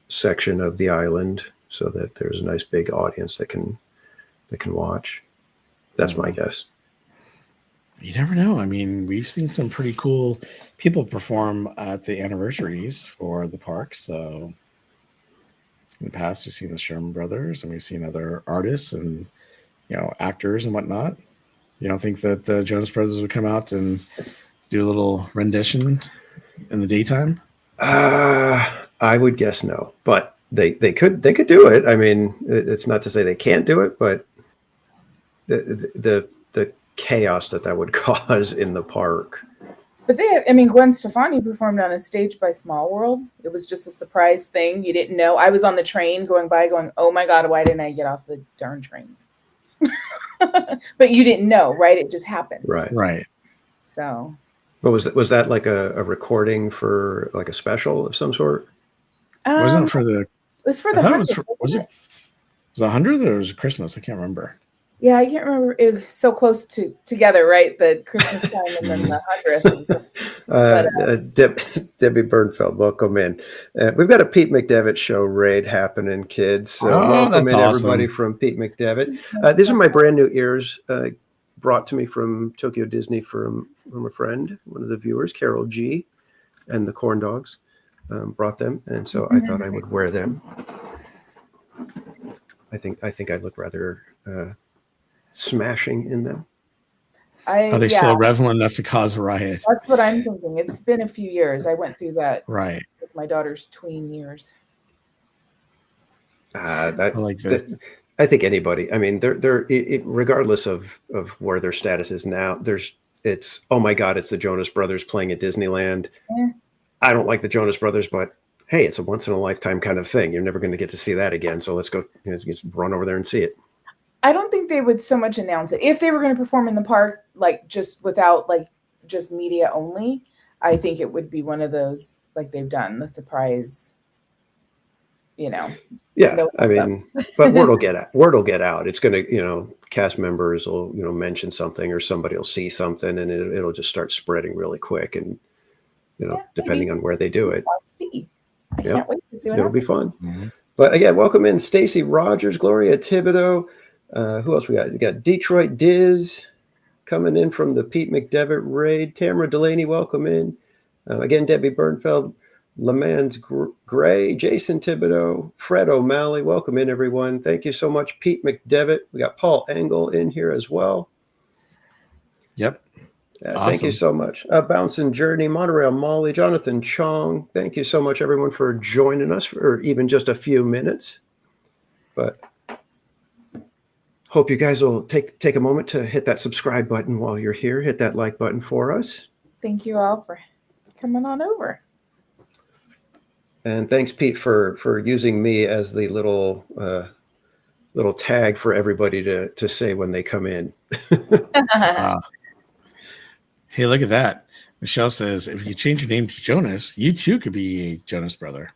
section of the island, so that there's a nice big audience that can watch. That's my guess. You never know. I mean, we've seen some pretty cool people perform at the anniversaries for the park. So in the past, we've seen the Sherman Brothers, and we've seen other artists and actors and whatnot. You don't think that the Jonas Brothers would come out and do a little rendition in the daytime? I would guess no, but they could do it. I mean, it's not to say they can't do it, but the chaos that would cause in the park. But Gwen Stefani performed on a stage by Small World. It was just a surprise thing. You didn't know. I was on the train going, oh my God, why didn't I get off the darn train? But you didn't know, right? It just happened. Right. So. But was that like a recording for like a special of some sort? Wasn't it for the? It was for the 100th. Was it 100th or was it Christmas? I can't remember. Yeah, I can't remember. It was so close together, right? The Christmas time and then the 100th. Debbie Bernfeld, welcome in. We've got a Pete McDevitt show raid happening, kids. So welcome in, everybody from Pete McDevitt. These are my brand new ears brought to me from Tokyo Disney from a friend, one of the viewers, Carol G, and the Corn Dogs. brought them, and so I thought I would wear them. I think I look rather smashing in them. Are they still relevant enough to cause a riot? That's what I'm thinking. It's been a few years. I went through that right with my daughter's tween years. I like this. I think anybody. I mean, they're regardless of where their status is now. It's oh my God, it's the Jonas Brothers playing at Disneyland. Yeah. I don't like the Jonas Brothers, but hey, it's a once in a lifetime kind of thing. You're never going to get to see that again. So let's go, just run over there and see it. I don't think they would so much announce it if they were going to perform in the park, like just without like just media only. I think it would be one of those like they've done the surprise. Yeah, I mean, but word will get out. It's going to, cast members will, mention something or somebody will see something and it'll just start spreading really quick. And, depending on where they do it. I can't wait to see what it'll be fun. Mm-hmm. But again, welcome in Stacy Rogers, Gloria Thibodeau. Who else we got? We got Detroit Diz coming in from the Pete McDevitt raid. Tamara Delaney, welcome in. Again, Debbie Bernfeld, Lamans Gray, Jason Thibodeau, Fred O'Malley, welcome in everyone. Thank you so much, Pete McDevitt. We got Paul Engel in here as well. Yep. Awesome. Thank you so much. Bouncing Journey, Monorail Molly, Jonathan Chong. Thank you so much, everyone, for joining us for even just a few minutes. But hope you guys will take a moment to hit that subscribe button while you're here. Hit that like button for us. Thank you all for coming on over. And thanks, Pete, for using me as the little tag for everybody to say when they come in. Wow. Hey, look at that. Michelle says, if you change your name to Jonas, you too could be a Jonas brother.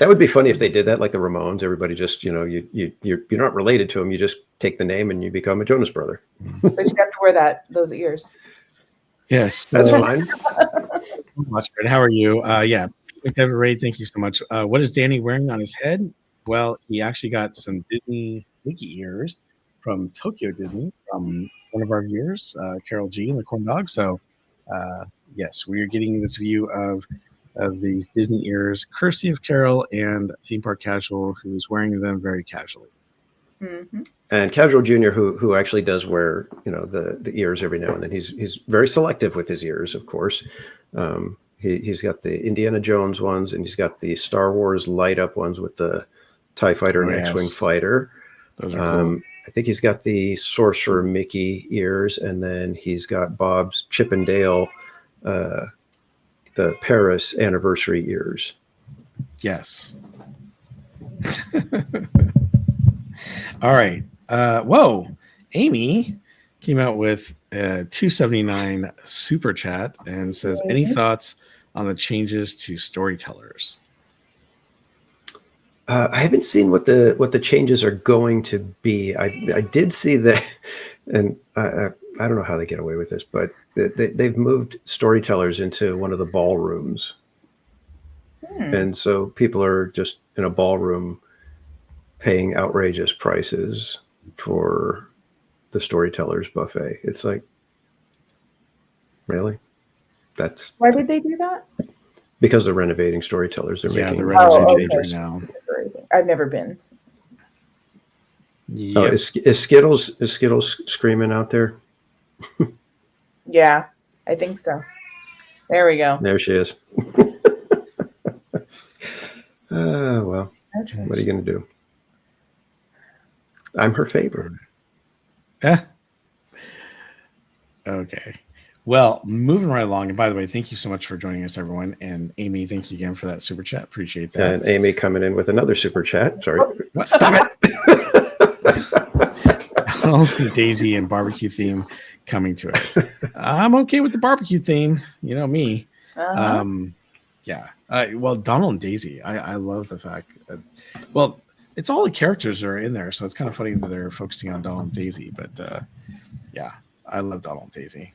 That would be funny if they did that, like the Ramones. Everybody just, you're not related to them. You just take the name and you become a Jonas brother. But you have to wear those ears. Yes, that's fine. How are you? Yeah, McDevitt Ray, thank you so much. What is Danny wearing on his head? Well, he actually got some Disney Mickey ears from Tokyo Disney from one of our viewers, Carol G and the Corn Dog. So, yes, we are getting this view of these Disney ears, courtesy of Carol and Theme Park Casual, who's wearing them very casually. Mm-hmm. And Casual Junior, who actually does wear, the ears every now and then. He's very selective with his ears, of course. He's got the Indiana Jones ones, and he's got the Star Wars light up ones with the TIE Fighter and X-Wing fighter. Those are cool. I think he's got the Sorcerer Mickey ears, and then he's got Bob's Chippendale, the Paris anniversary ears. Yes. All right. Whoa. Amy came out with a $2.79 super chat and says, any thoughts on the changes to storytellers? I haven't seen what the changes are going to be. I did see that, and I don't know how they get away with this, but they've moved storytellers into one of the ballrooms. And so people are just in a ballroom paying outrageous prices for the storytellers buffet. It's like, really? Why did they do that? Because they're renovating storytellers. They're making renovating changes now. I've never been. Yep. Oh, is Skittles screaming out there? Yeah, I think so. There we go. There she is. Well, what are you going to do? I'm her favorite. Okay. Well, moving right along. And by the way, thank you so much for joining us, everyone. And Amy, thank you again for that super chat. Appreciate that. And Amy coming in with another super chat. Sorry. What? Stop it. Daisy and barbecue theme coming to it. I'm okay with the barbecue theme. You know me. Uh-huh. Yeah. Well, Donald and Daisy, I love the fact that, well, it's all the characters are in there. So it's kind of funny that they're focusing on Donald and Daisy. But yeah, I love Donald and Daisy.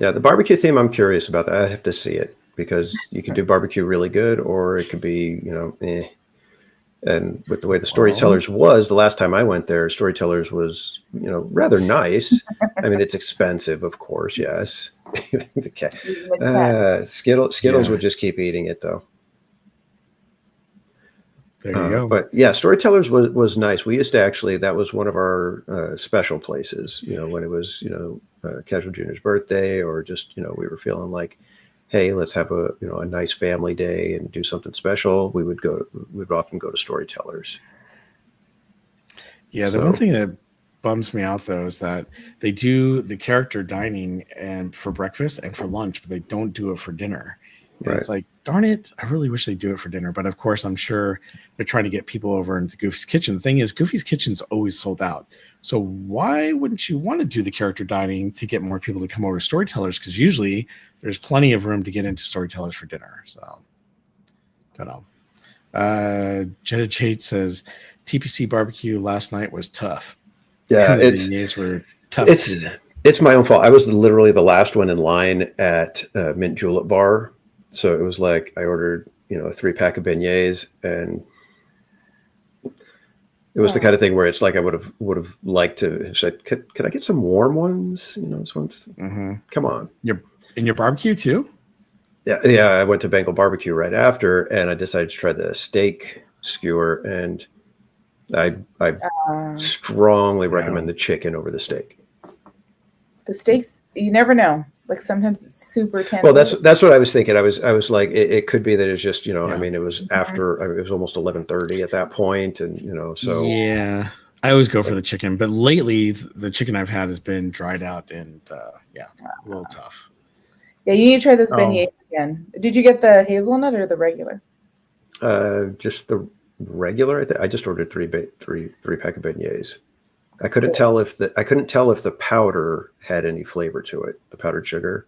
Yeah, the barbecue theme, I'm curious about that. I have to see it because you can do barbecue really good, or it could be, eh. And with the way the Storytellers was, the last time I went there, Storytellers was, rather nice. I mean, it's expensive, of course, yes. The cat. Even the cat. Skittles would just keep eating it though. There you go. But yeah, Storytellers was nice. We used to actually, that was one of our special places, when it was, Casual Junior's birthday, or just, we were feeling like, hey, let's have a nice family day and do something special. We'd often go to Storytellers. Yeah. The one thing that bums me out though is that they do the character dining and for breakfast and for lunch, but they don't do it for dinner. And Right. It's like, darn it, I really wish they'd do it for dinner. But of course, I'm sure they're trying to get people over into Goofy's Kitchen. The thing is, Goofy's Kitchen's always sold out. So why wouldn't you want to do the character dining to get more people to come over to Storytellers? Because usually there's plenty of room to get into Storytellers for dinner. So, don't know. Jetta Chait says, TPC barbecue last night was tough. Yeah, The beignets were tough. it's my own fault. I was literally the last one in line at Mint Julep Bar. So it was like I ordered, a 3-pack of beignets, and it was the kind of thing where it's like I would have liked to have said, could I get some warm ones? Come on. In your barbecue too? Yeah. I went to Bengal Barbecue right after, and I decided to try the steak skewer, and I strongly recommend the chicken over the steak. The steaks, you never know. Like sometimes it's super tender. Well, that's what I was thinking. I was like, it could be that it's just, I mean, it was after, it was almost 11:30 at that point, and so yeah, I always go for the chicken, but lately the chicken I've had has been dried out and a little tough. Yeah, you need to try this beignet again. Did you get the hazelnut or the regular? Just the regular. I just ordered three pack of beignets. I couldn't tell if the powder had any flavor to it, the powdered sugar.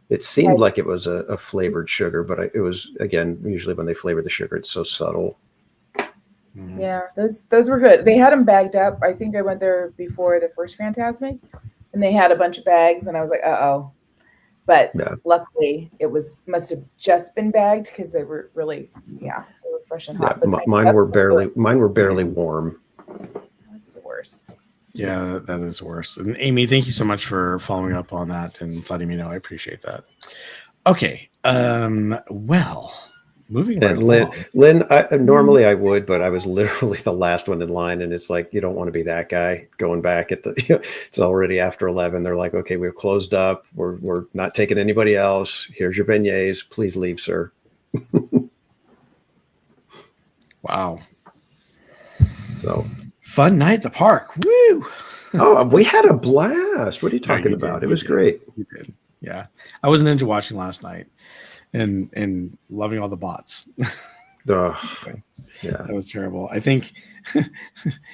It seemed like it was a flavored sugar, but it was, again, usually when they flavor the sugar, it's so subtle. Yeah, those were good. They had them bagged up. I think I went there before the first Fantasmic, and they had a bunch of bags, and I was like, uh-oh. But luckily, must have just been bagged because they were really, they were fresh and hot. Yeah, mine were barely warm. That's the worst. Yeah, that is worse. And Amy, thank you so much for following up on that and letting me know. I appreciate that. Okay. Well, moving right along. Lynn, normally I would, but I was literally the last one in line, and it's like you don't want to be that guy going back at the. It's already after 11. They're like, okay, we've closed up. We're not taking anybody else. Here's your beignets. Please leave, sir. Wow. So. Fun night at the park. Woo! Oh, we had a blast. What are you talking about? It was great. You did. Yeah. I wasn't into watching last night and loving all the bots. Yeah. That was terrible. I think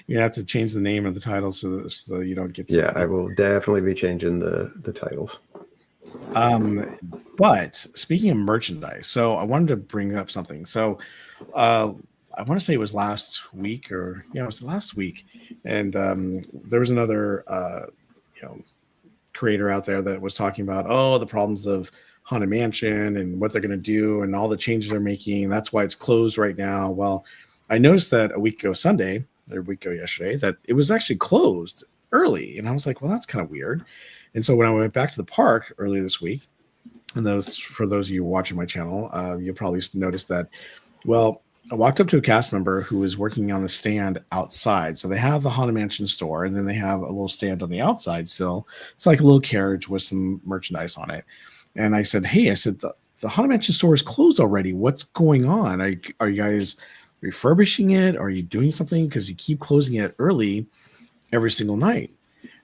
you have to change the name of the title so you don't get Yeah, I will definitely be changing the titles. But speaking of merchandise, so I wanted to bring up something. So I want to say it was last week it was last week. And there was another, creator out there that was talking about, the problems of Haunted Mansion and what they're going to do and all the changes they're making. And that's why it's closed right now. Well, I noticed that a week ago yesterday, that it was actually closed early. And I was like, well, that's kind of weird. And so when I went back to the park earlier this week, and for those of you watching my channel, you'll probably notice that, well, I walked up to a cast member who was working on the stand outside. So they have the Haunted Mansion store, and then they have a little stand on the outside still. It's like a little carriage with some merchandise on it. And I said, hey, the Haunted Mansion store is closed already. What's going on? Are you guys refurbishing it? Are you doing something? Because you keep closing it early every single night.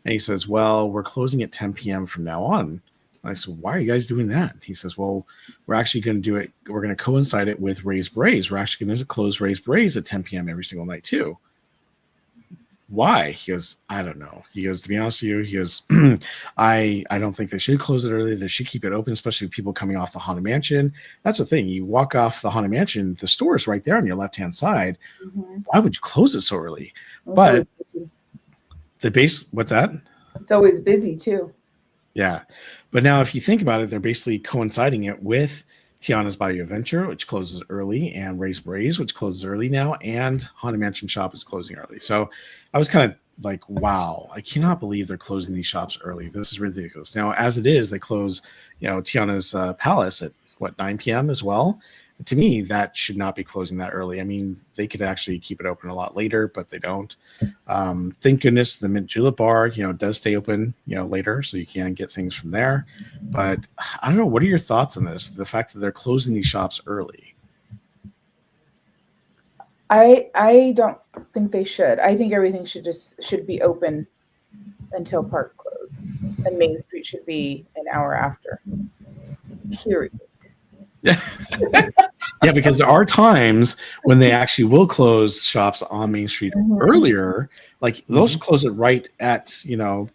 And he says, well, we're closing at 10 p.m. from now on. I said, why are you guys doing that? He says, well, we're actually going to do it. We're going to coincide it with Raised Braves. We're actually going to close Raised Braves at 10 p.m. every single night too. Why? He goes, I don't know. He goes, to be honest with you, he goes, I don't think they should close it early. They should keep it open, especially with people coming off the Haunted Mansion. That's the thing. You walk off the Haunted Mansion, the store is right there on your left-hand side. Mm-hmm. Why would you close it so early? But what's that? It's always busy too. Yeah. But now if you think about it, they're basically coinciding it with Tiana's Bayou Adventure, which closes early, and Raised Braves, which closes early now, and Haunted Mansion Shop is closing early. So I was kind of like, wow, I cannot believe they're closing these shops early. This is ridiculous. Now, as it is, they close, Tiana's Palace at 9 p.m. as well. To me, that should not be closing that early. I mean, they could actually keep it open a lot later, but they don't. Thank goodness the Mint Julep Bar, does stay open, later, so you can get things from there. But I don't know. What are your thoughts on this? The fact that they're closing these shops early. I don't think they should. I think everything should be open until park close, and Main Street should be an hour after. Period. Yeah, because there are times when they actually will close shops on Main Street earlier. Like those close it right at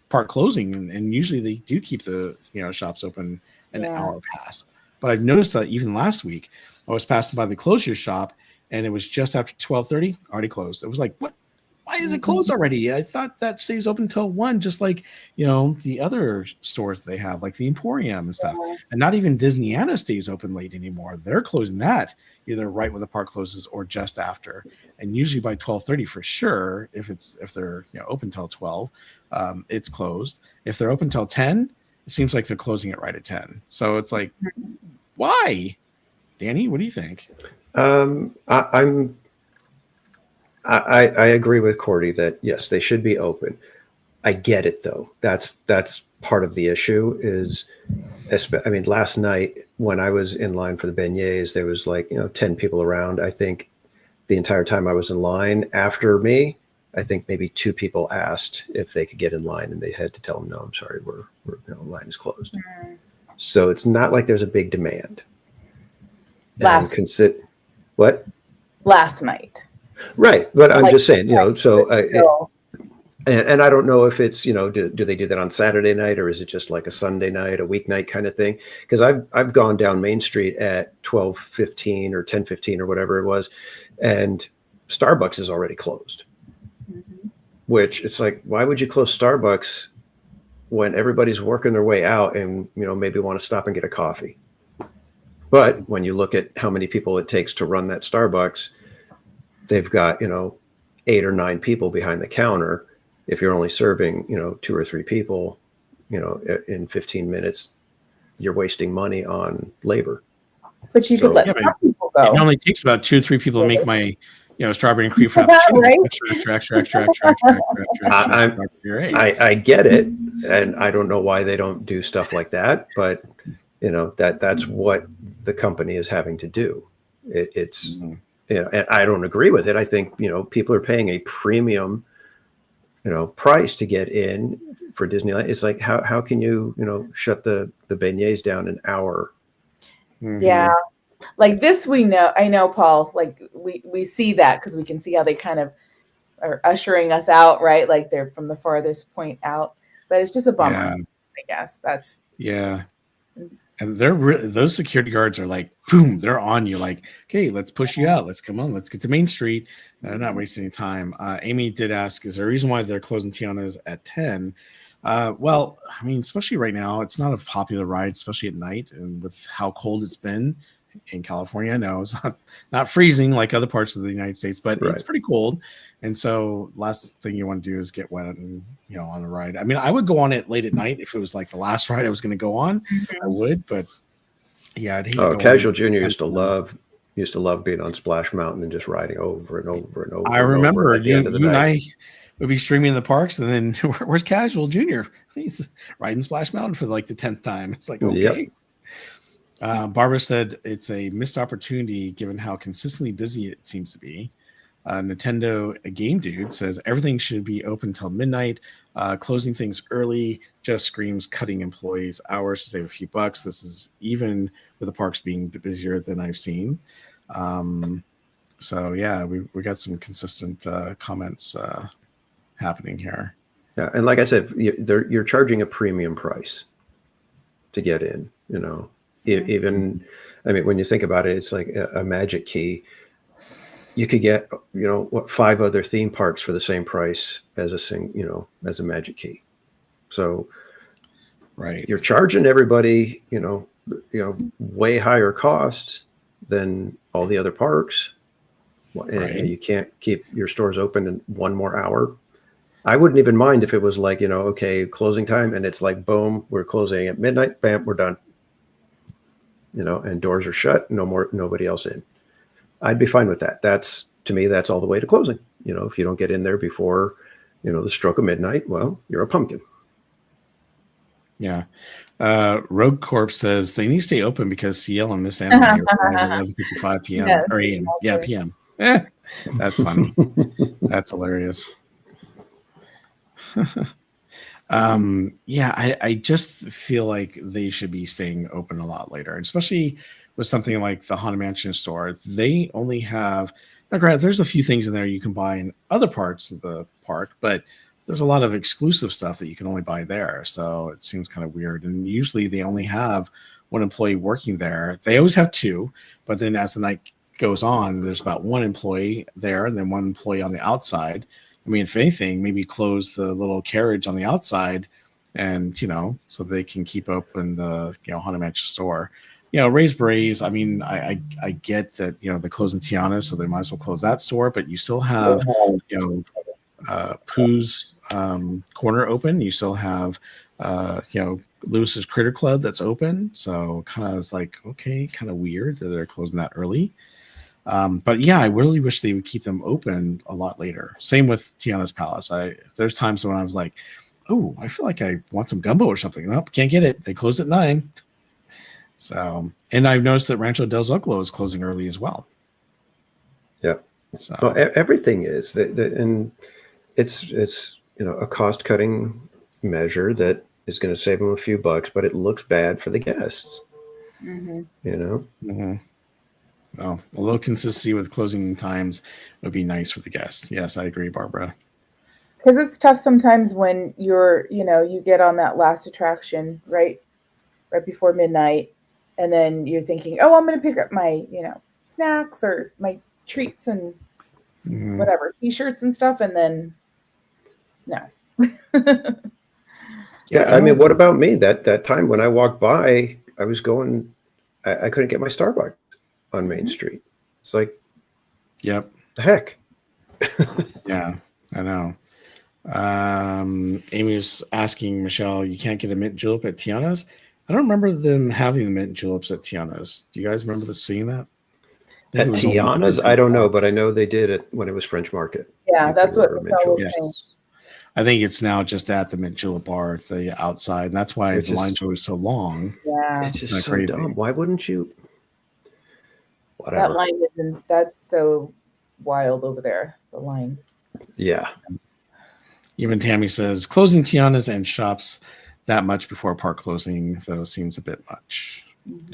park closing, and usually they do keep the shops open an hour past. But I've noticed that even last week, I was passing by the closure shop, and it was just after 12:30, already closed. It was like, what? Why is it closed already? I thought that stays open until 1, just like, the other stores they have, like the Emporium and stuff. And not even Disneyland stays open late anymore. They're closing that either right when the park closes or just after. And usually by 12:30 for sure, if they're open till 12, it's closed. If they're open till 10, it seems like they're closing it right at 10. So it's like, why? Danny, what do you think? I agree with Cordy that yes, they should be open. I get it though. That's part of the issue is, I mean, last night when I was in line for the beignets, there was 10 people around. I think the entire time I was in line after me, I think maybe 2 people asked if they could get in line, and they had to tell them, no, I'm sorry, we're line is closed. So it's not like there's a big demand. Last night. Right. But I'm just saying, and I don't know if it's, do they do that on Saturday night, or is it just like a Sunday night, a weeknight kind of thing? Because I've gone down Main Street at 12:15 or 10:15 or whatever it was, and Starbucks is already closed. Which it's like, why would you close Starbucks when everybody's working their way out and, maybe want to stop and get a coffee? But when you look at how many people it takes to run that Starbucks, they've got, 8 or 9 people behind the counter. If you're only serving, 2 or 3 people, in 15 minutes, you're wasting money on labor. But you could let some people go. It only takes about 2 or 3 people to make my, strawberry and cream frappuccino. Right? I get it, and I don't know why they don't do stuff like that, but that's what the company is having to do. It's and I don't agree with it. I think people are paying a premium price to get in for Disneyland. It's like how can you shut the beignets down an hour? Yeah, like this I know, Paul, like we see that because we can see how they kind of are ushering us out, right? Like they're from the farthest point out, but it's just a bummer. I guess that's and those security guards are like, boom, they're on you, like, okay, let's push you out, let's come on, let's get to Main Street. They're not wasting any time. Amy did ask, is there a reason why they're closing Tiana's at 10? Well, I mean, especially right now, it's not a popular ride, especially at night, and with how cold it's been in California. I know it's not freezing like other parts of the United States, but it's pretty cold. And so last thing you want to do is get wet and on the ride. I mean, I would go on it late at night if it was like the last ride I was going to go on. I would, but I'd hate to go Casual Junior used to love being on Splash Mountain and just riding over and over and over. I remember you and I would be streaming in the parks, and then where's Casual Junior? He's riding Splash Mountain for like the 10th time. It's like, okay. Yep. Barbara said it's a missed opportunity given how consistently busy it seems to be. Nintendo Game Dude says everything should be open till midnight. Closing things early just screams cutting employees' hours to save a few bucks. This is even with the parks being busier than I've seen. So yeah, we got some consistent comments happening here. Yeah, and like I said, you're charging a premium price to get in. Even, I mean, when you think about it, it's like a magic key. You could get, 5 other theme parks for the same price as as a magic key. So, you're charging everybody, way higher costs than all the other parks, and you can't keep your stores open in 1 more hour. I wouldn't even mind if it was like, okay, closing time, and it's like, boom, we're closing at midnight, bam, we're done. And doors are shut, nobody else in. I'd be fine with that. To me, that's all the way to closing. If you don't get in there before, the stroke of midnight, well, you're a pumpkin. Yeah. Rogue Corp says they need to stay open because CL and Miss Anime are at 11:55 p.m. Yes, or AM. Yeah, p.m. That's funny. That's hilarious. I just feel like they should be staying open a lot later, especially with something like the Haunted Mansion store. They only have, now granted, there's a few things in there you can buy in other parts of the park, but there's a lot of exclusive stuff that you can only buy there. So it seems kind of weird. And usually they only have one employee working there. They always have two, but then as the night goes on, there's about one employee there and then one employee on the outside. I mean, if anything, maybe close the little carriage on the outside and, so they can keep open the, Haunted Mansion store. Raise Braze. I mean, I get that, they're closing Tiana, so they might as well close that store, but you still have, Pooh's Corner open. You still have, Lewis's Critter Club that's open. So kind of like, okay, kind of weird that they're closing that early. But yeah, I really wish they would keep them open a lot later. Same with Tiana's Palace. There's times when I was like, oh, I feel like I want some gumbo or something. Nope, can't get it. They close at 9. So, and I've noticed that Rancho del Zocalo is closing early as well. Yeah. So everything is and it's a cost cutting measure that is going to save them a few bucks, but it looks bad for the guests. Mm-hmm. Mm-hmm. Well, a little consistency with closing times would be nice for the guests. Yes, I agree, Barbara. Because it's tough sometimes when you get on that last attraction right before midnight, and then you're thinking, oh, I'm going to pick up my, snacks or my treats and whatever, t-shirts and stuff, and then no. Yeah, I mean, what about me? That time when I walked by, I was going, I couldn't get my Starbucks on Main Street. It's like, yep, the heck. Yeah, I know. Amy was asking Michelle, you can't get a mint julep at Tiana's? I don't remember them having the mint juleps at Tiana's. Do you guys remember seeing that? At Tiana's? I don't know, but I know they did it when it was French Market. Yeah, that's what Michelle was saying. I think it's now just at the mint julep bar at the outside, and that's why the line's always so long. Yeah, it's just so crazy. Dumb. Why wouldn't you? Whatever. That line that's so wild over there. The line. Yeah. Even Tammy says closing Tiana's and shops that much before park closing, though, seems a bit much.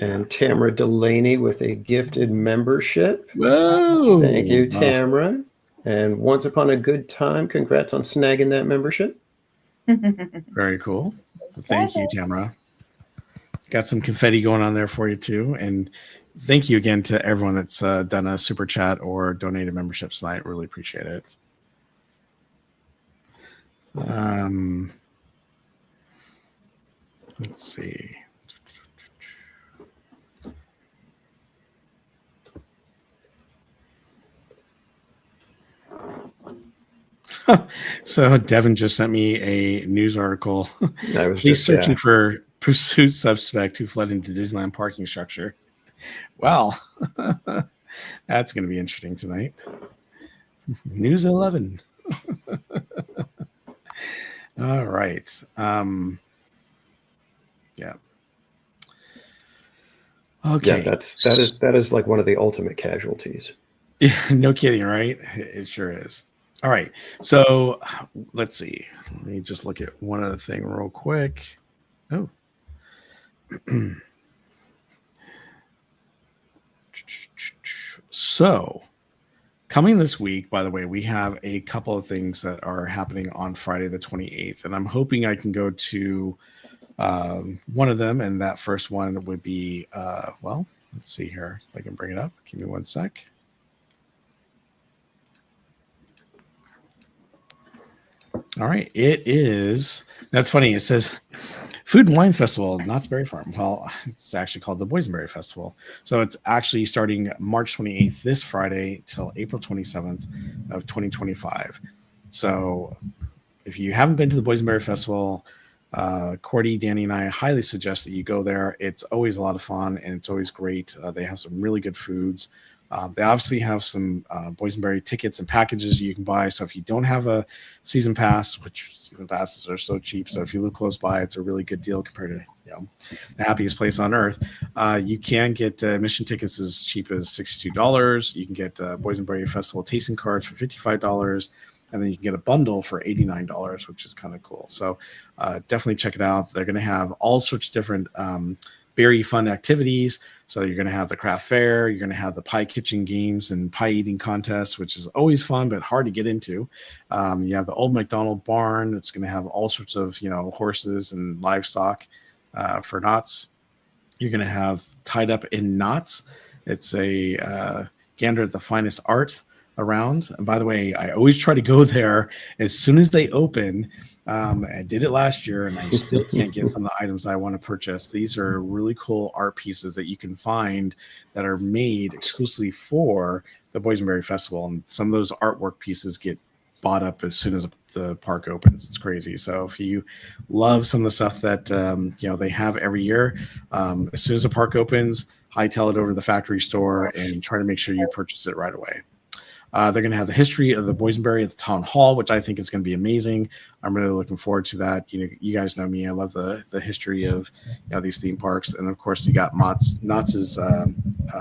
And Tamara Delaney with a gifted membership. Whoa! Thank you, Tamara. And once upon a good time, congrats on snagging that membership. Very cool. Thank you, Tamara. Got some confetti going on there for you too, and thank you again to everyone that's done a super chat or donated memberships tonight. Really appreciate it. Let's see. So Devin just sent me a news article. He's searching for pursuit suspect who fled into Disneyland parking structure. Well, that's going to be interesting tonight. News 11. All right. Yeah. Okay. Yeah, that is like one of the ultimate casualties. Yeah, no kidding, right? It sure is. All right. So let's see. Let me just look at one other thing real quick. Oh. So coming this week, by the way, we have a couple of things that are happening on Friday the 28th, and I'm hoping I can go to one of them, and that first one would be, well, let's see here if I can bring it up. Give me one sec. All right, it is. That's funny. It says Food and Wine Festival, Knott's Berry Farm. Well, it's actually called the Boysenberry Festival. So it's actually starting March 28th, this Friday, till April 27th of 2025. So if you haven't been to the Boysenberry Festival, Cordy, Danny, and I highly suggest that you go there. It's always a lot of fun, and it's always great. They have some really good foods. They obviously have some Boysenberry tickets and packages you can buy. So if you don't have a season pass, which season passes are so cheap, so if you live close by, it's a really good deal compared to the happiest place on earth. You can get admission tickets as cheap as $62. You can get Boysenberry Festival tasting cards for $55. And then you can get a bundle for $89, which is kind of cool. So definitely check it out. They're going to have all sorts of different berry fun activities. So you're going to have the craft fair. You're going to have the pie kitchen games and pie eating contests, which is always fun, but hard to get into. You have the old McDonald barn. It's going to have all sorts of, horses and livestock for knots. You're going to have Tied Up in Knots. It's a gander at the finest art around. And by the way, I always try to go there as soon as they open. I did it last year, and I still can't get some of the items I want to purchase. These are really cool art pieces that you can find that are made exclusively for the Boysenberry Festival. And some of those artwork pieces get bought up as soon as the park opens. It's crazy. So if you love some of the stuff that they have every year, as soon as the park opens, hightail it over to the factory store and try to make sure you purchase it right away. They're going to have the history of the Boysenberry at the town hall, which I think is going to be amazing. I'm really looking forward to that. You guys know me. I love the history of these theme parks, and of course you got Knott's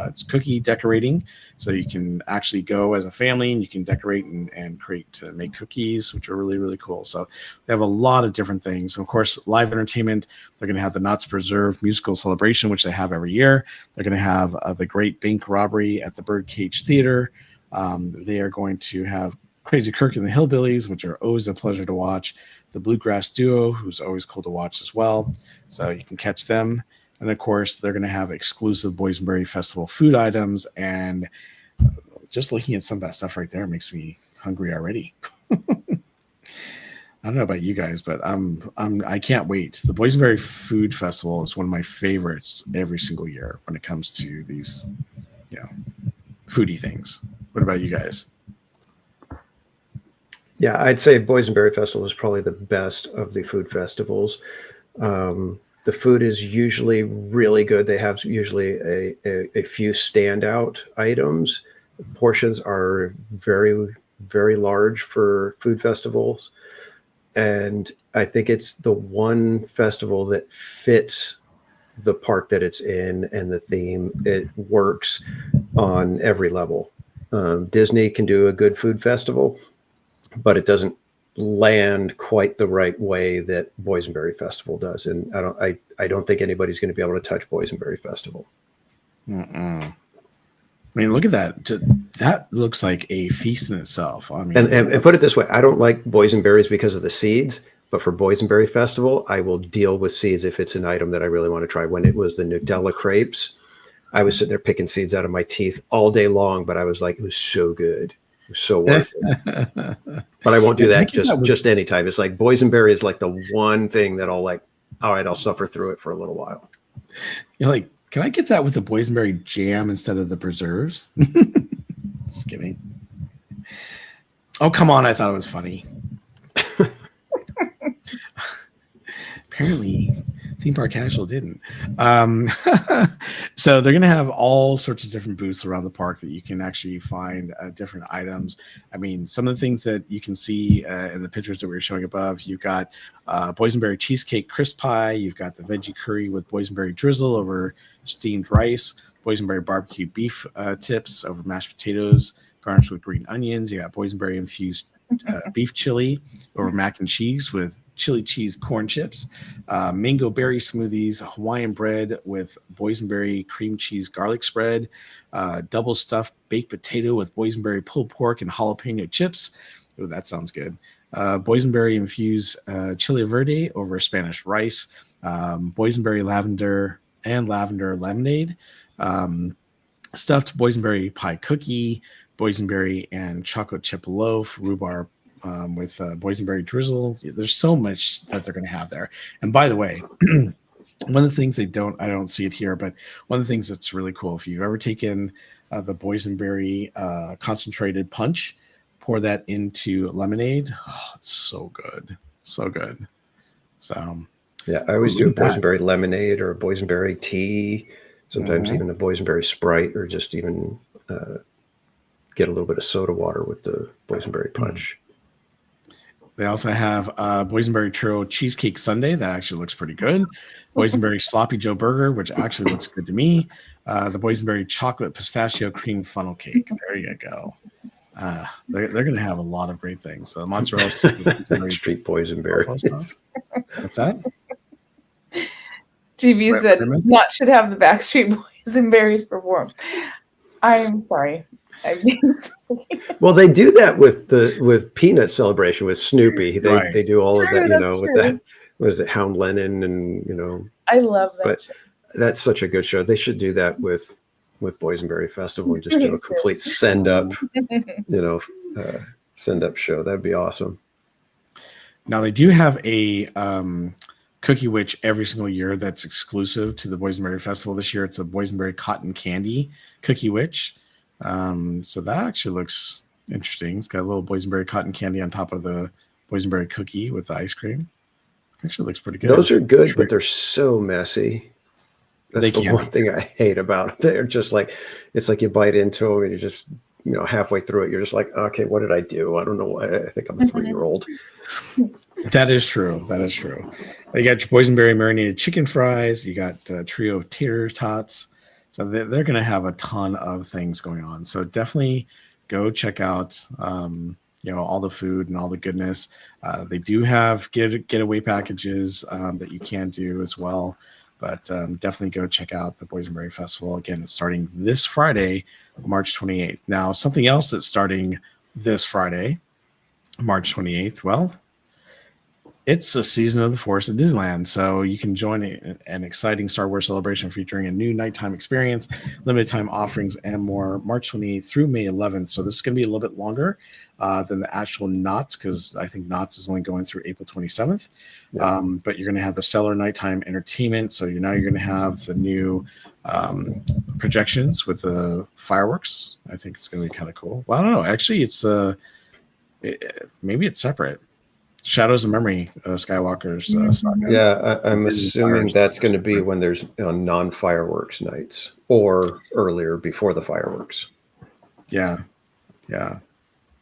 it's cookie decorating, so you can actually go as a family and you can decorate and create to make cookies, which are really, really cool. So they have a lot of different things. And of course, live entertainment. They're going to have the Knott's Preserve musical celebration, which they have every year. They're going to have the Great Bank Robbery at the Birdcage Theater. They are going to have Crazy Kirk and the Hillbillies, which are always a pleasure to watch. The Bluegrass Duo, who's always cool to watch as well. So you can catch them. And of course, they're going to have exclusive Boysenberry Festival food items. And just looking at some of that stuff right there makes me hungry already. I don't know about you guys, but I can't wait. The Boysenberry Food Festival is one of my favorites every single year when it comes to these, foodie things. What about you guys? Yeah, I'd say Boysenberry Festival is probably the best of the food festivals. The food is usually really good. They have usually a few standout items. Portions are very, very large for food festivals. And I think it's the one festival that fits the park that it's in and the theme. It works on every level. Disney can do a good food festival, but it doesn't land quite the right way that Boysenberry Festival does. And I don't think anybody's going to be able to touch Boysenberry Festival. I mean, look at that. That looks like a feast in itself. I mean, and put it this way, I don't like boysenberries because of the seeds, but for Boysenberry Festival, I will deal with seeds if it's an item that I really want to try. When it was the Nutella crepes, I was sitting there picking seeds out of my teeth all day long, but I was like, it was so good. It was so worth it. But I won't do that just any time. It's like Boysenberry is like the one thing that I'll like, all right, I'll suffer through it for a little while. You're like, can I get that with the Boysenberry jam instead of the preserves? Just kidding. Oh, come on. I thought it was funny. Apparently, Theme Park Casual didn't. So they're going to have all sorts of different booths around the park that you can actually find different items. I mean, some of the things that you can see in the pictures that we were showing above, you've got Boysenberry Cheesecake Crisp Pie. You've got the Veggie Curry with Boysenberry Drizzle over steamed rice. Boysenberry Barbecue Beef Tips over mashed potatoes garnished with green onions. You got Boysenberry Infused Beef Chili over mac and cheese with chili cheese corn chips, mango berry smoothies, Hawaiian bread with boysenberry cream cheese garlic spread, double stuffed baked potato with boysenberry pulled pork and jalapeno chips. Oh, that sounds good. Boysenberry infused chili verde over Spanish rice, boysenberry lavender lemonade, stuffed boysenberry pie cookie, boysenberry and chocolate chip loaf, rhubarb with boysenberry drizzle. There's so much that they're going to have there. And by the way, one of the things I don't see it here, but one of the things that's really cool, if you've ever taken the boysenberry concentrated punch, pour that into lemonade. Oh, it's so good. So good. So yeah, I always do a boysenberry lemonade or a boysenberry tea, sometimes even a boysenberry Sprite, or just even get a little bit of soda water with the boysenberry punch. They also have Boysenberry Churro Cheesecake Sundae. That actually looks pretty good. Boysenberry Sloppy Joe Burger, which actually looks good to me. The Boysenberry Chocolate Pistachio Cream Funnel Cake. There you go. They're going to have a lot of great things. So mozzarella stick with Street boysenberry. What's that? GB said not should have the Backstreet Boys and Berries perform. I'm sorry. Well, they do that with Peanut Celebration with Snoopy. They do all of that, with that. What is it, Hound Lennon, and I love that. But that's such a good show. They should do that with Boysenberry Festival and just do a complete send up show. That'd be awesome. Now they do have a Cookie Witch every single year that's exclusive to the Boysenberry Festival. This year it's a Boysenberry Cotton Candy Cookie Witch. So that actually looks interesting. It's got a little boysenberry cotton candy on top of the boysenberry cookie with the ice cream. Actually looks pretty good. Those are good, but they're so messy. That's the one thing I hate about it. They're just like, it's like you bite into them and you're just, halfway through it, you're just like, okay, what did I do? I don't know. I think I'm a 3-year-old. That is true. That is true. You got your boysenberry marinated chicken fries. You got a trio of tater tots. So they're going to have a ton of things going on. So definitely go check out, all the food and all the goodness. They do have getaway packages that you can do as well. But definitely go check out the Boysenberry Festival. Again, it's starting this Friday, March 28th. Now, something else that's starting this Friday, March 28th, well, it's a Season of the Force at Disneyland, so you can join an exciting Star Wars celebration featuring a new nighttime experience, limited time offerings, and more. March 28th through May 11th. So this is going to be a little bit longer than the actual Knots, because I think Knots is only going through April 27th. Yeah. But you're going to have the stellar nighttime entertainment. So you're going to have the new projections with the fireworks. I think it's going to be kind of cool. Well, I don't know. Actually, it's maybe it's separate. Shadows of Memory, Skywalker's saga. Yeah, I'm assuming that's going to be when there's non-fireworks nights or earlier before the fireworks. Yeah.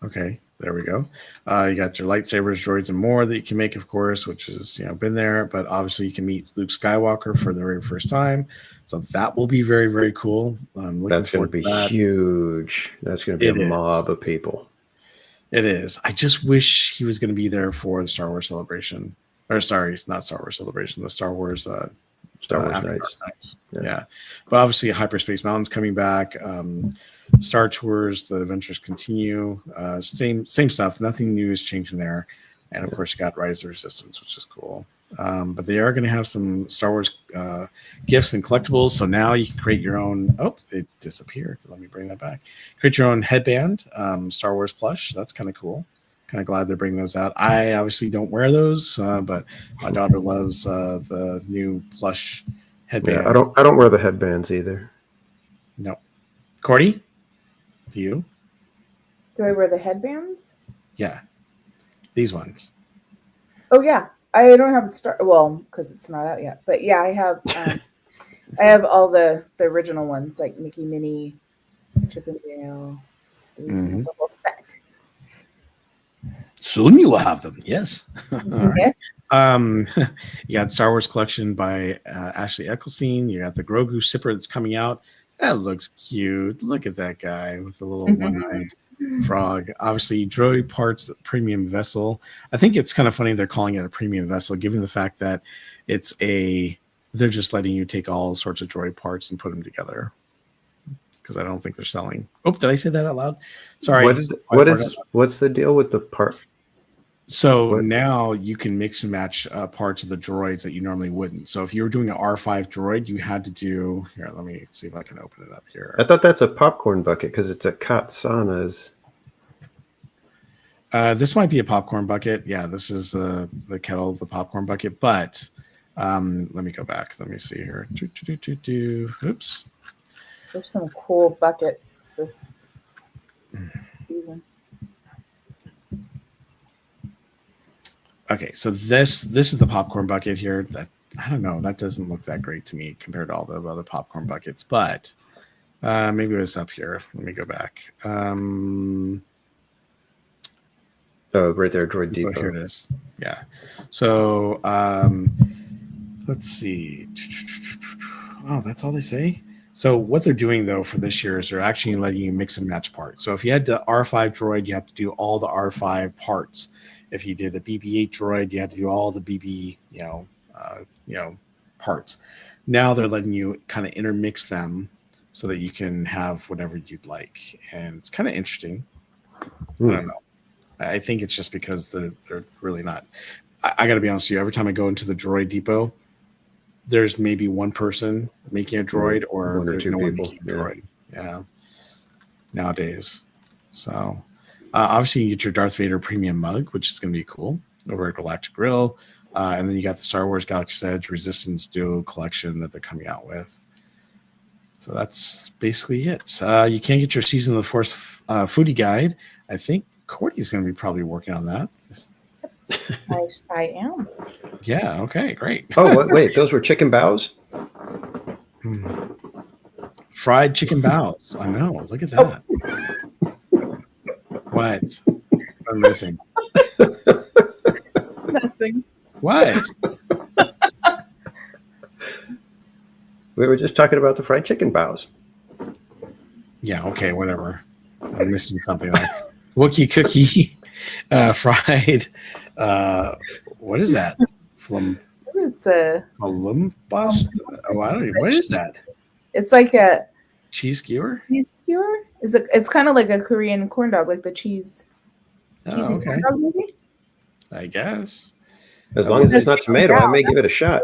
Okay, there we go. You got your lightsabers, droids, and more that you can make, of course, which is been there. But obviously, you can meet Luke Skywalker for the very first time, so that will be very, very cool. That's going to be huge. That's going to be a mob of people. It is. I just wish he was going to be there for the Star Wars celebration. Or sorry, it's not Star Wars celebration. The Star Wars Nights. Yeah. But obviously, Hyperspace Mountain's coming back. Star Tours, the adventures continue. Same stuff. Nothing new is changing there. And of course, you got Rise of the Resistance, which is cool. But they are going to have some Star Wars gifts and collectibles. So now you can create your own. Oh, it disappeared. Let me bring that back. Create your own headband, Star Wars plush. That's kind of cool. Kind of glad they're bringing those out. I obviously don't wear those, but my daughter loves the new plush headband. Yeah, I don't wear the headbands either. No. Cordy, do you? Do I wear the headbands? Yeah. These ones. Oh yeah. I don't have because it's not out yet. But yeah, I have I have all the original ones like Mickey, Minnie, Chip and Dale, the whole set. Soon you will have them. Yes. Yeah. You got Star Wars collection by Ashley Eccleston. You got the Grogu Sipper that's coming out. That looks cute. Look at that guy with the little one-eyed frog. Obviously, droid parts premium vessel. I think it's kind of funny they're calling it a premium vessel, given the fact that they're just letting you take all sorts of droid parts and put them together. Because I don't think they're selling. Oh, did I say that out loud? Sorry. What's the deal with the part? So now you can mix and match parts of the droids that you normally wouldn't. So if you were doing an R5 droid, you had to do here. Let me see if I can open it up here. I thought that's a popcorn bucket because it's at Katsana's. This might be a popcorn bucket. Yeah, this is the kettle, the popcorn bucket. But let me go back. Let me see here. Oops. There's some cool buckets this season. Okay, so this is the popcorn bucket here. That I don't know. That doesn't look that great to me compared to all the other popcorn buckets, but maybe it was up here. Let me go back. Oh, right there, Droid Depot. Here it is. Yeah. So let's see. Oh, that's all they say. So what they're doing though for this year is they're actually letting you mix and match parts. So if you had the R5 droid, you have to do all the R5 parts. If you did a BB-8 droid, you had to do all the BB, parts. Now they're letting you kind of intermix them so that you can have whatever you'd like, and it's kind of interesting. I don't know. I think it's just because they're really not. I got to be honest with you. Every time I go into the Droid Depot, there's maybe one person making a droid, or one or there's two no one people. making a droid. Yeah. Nowadays, so obviously you get your Darth Vader premium mug, which is going to be cool over at Galactic Grill, and then you got the Star Wars Galaxy's Edge Resistance Duo collection that they're coming out with. So that's basically it. You can't get your Season of the Force foodie guide. I think Cordy's going to be probably working on that. I am. Yeah. Okay. Great. Oh, wait. Those were chicken bows? Fried chicken bows. I know. Look at that. What? I'm missing. Nothing. What? We were just talking about the fried chicken bows. Yeah. Okay. Whatever. I'm missing something like Wookiee cookie, fried. What is that? It's a Flumbust? Oh, I don't even. What is that? It's like a Cheese skewer? cheese skewer. It's kind of like a Korean corn dog, like the cheesy Oh, okay. corn dog, maybe. I guess. As long as it's not tomato, I may give it a shot.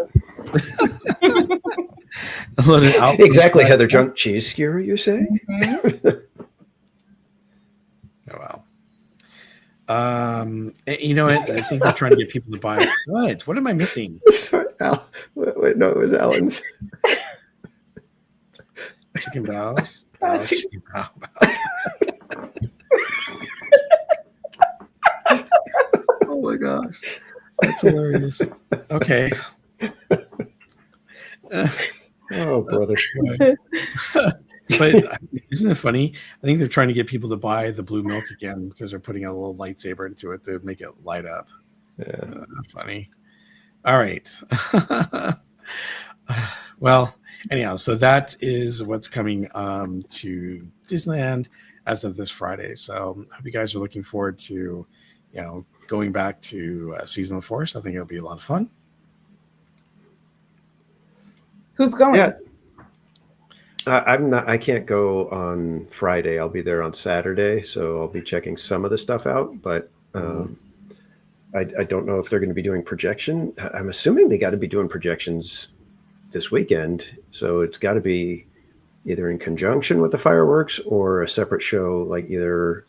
Exactly, Heather Junk. Cheese skewer, you say? Mm-hmm. Oh, wow. You know what? I think they're trying to get people to buy. What am I missing? Sorry, wait, no, it was Alan's. Chicken bows. Chicken bow. Oh my gosh, that's hilarious. Okay. Oh, brother. But isn't it funny? I think they're trying to get people to buy the blue milk again because they're putting a little lightsaber into it to make it light up. Yeah. Funny. All right. Well, anyhow, so that is what's coming to Disneyland as of this Friday. So I hope you guys are looking forward to, going back to Season of the Force. I think it'll be a lot of fun. Who's going? Yeah. I'm not. I can't go on Friday. I'll be there on Saturday, so I'll be checking some of the stuff out. But I don't know if they're going to be doing projection. I'm assuming they got to be doing projections this weekend, so it's got to be either in conjunction with the fireworks or a separate show, like either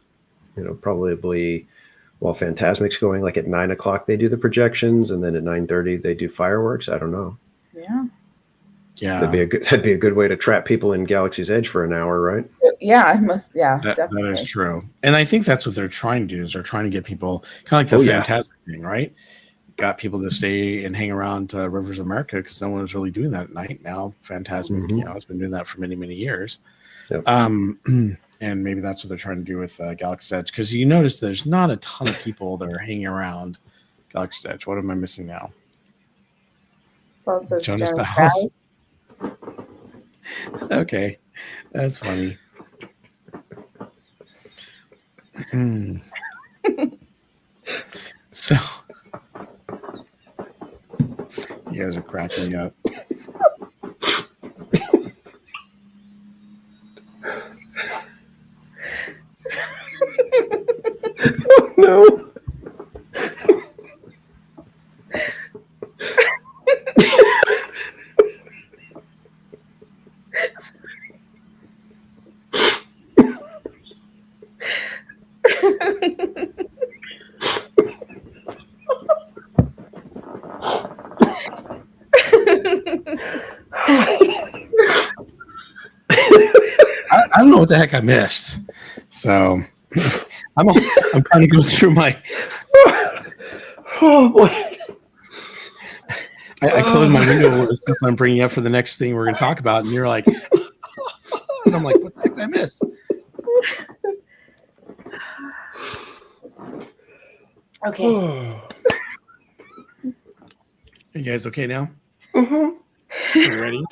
probably while Fantasmic's going, like at 9:00 they do the projections, and then at 9:30 they do fireworks. I don't know. Yeah. Yeah, that'd be a good way to trap people in Galaxy's Edge for an hour, right? Yeah, I must. Yeah, that is true. And I think that's what they're trying to do is they're trying to get people kind of like the Fantasmic thing, right? Got people to stay and hang around Rivers of America because no one was really doing that at night. Now Fantasmic, has been doing that for many, many years. Yep. And maybe that's what they're trying to do with Galaxy's Edge, because you notice there's not a ton of people that are hanging around Galaxy's Edge. What am I missing now? Well, so Jonas Brothers. Okay, that's funny. So you guys are cracking me up. Oh, no. I don't know what the heck I missed. So I'm trying to go through my Oh boy. I closed my window with stuff I'm bringing up for the next thing we're going to talk about, and you're like, and I'm like, what the heck did I miss? Okay. Are you guys okay now? Mm-hmm. You ready?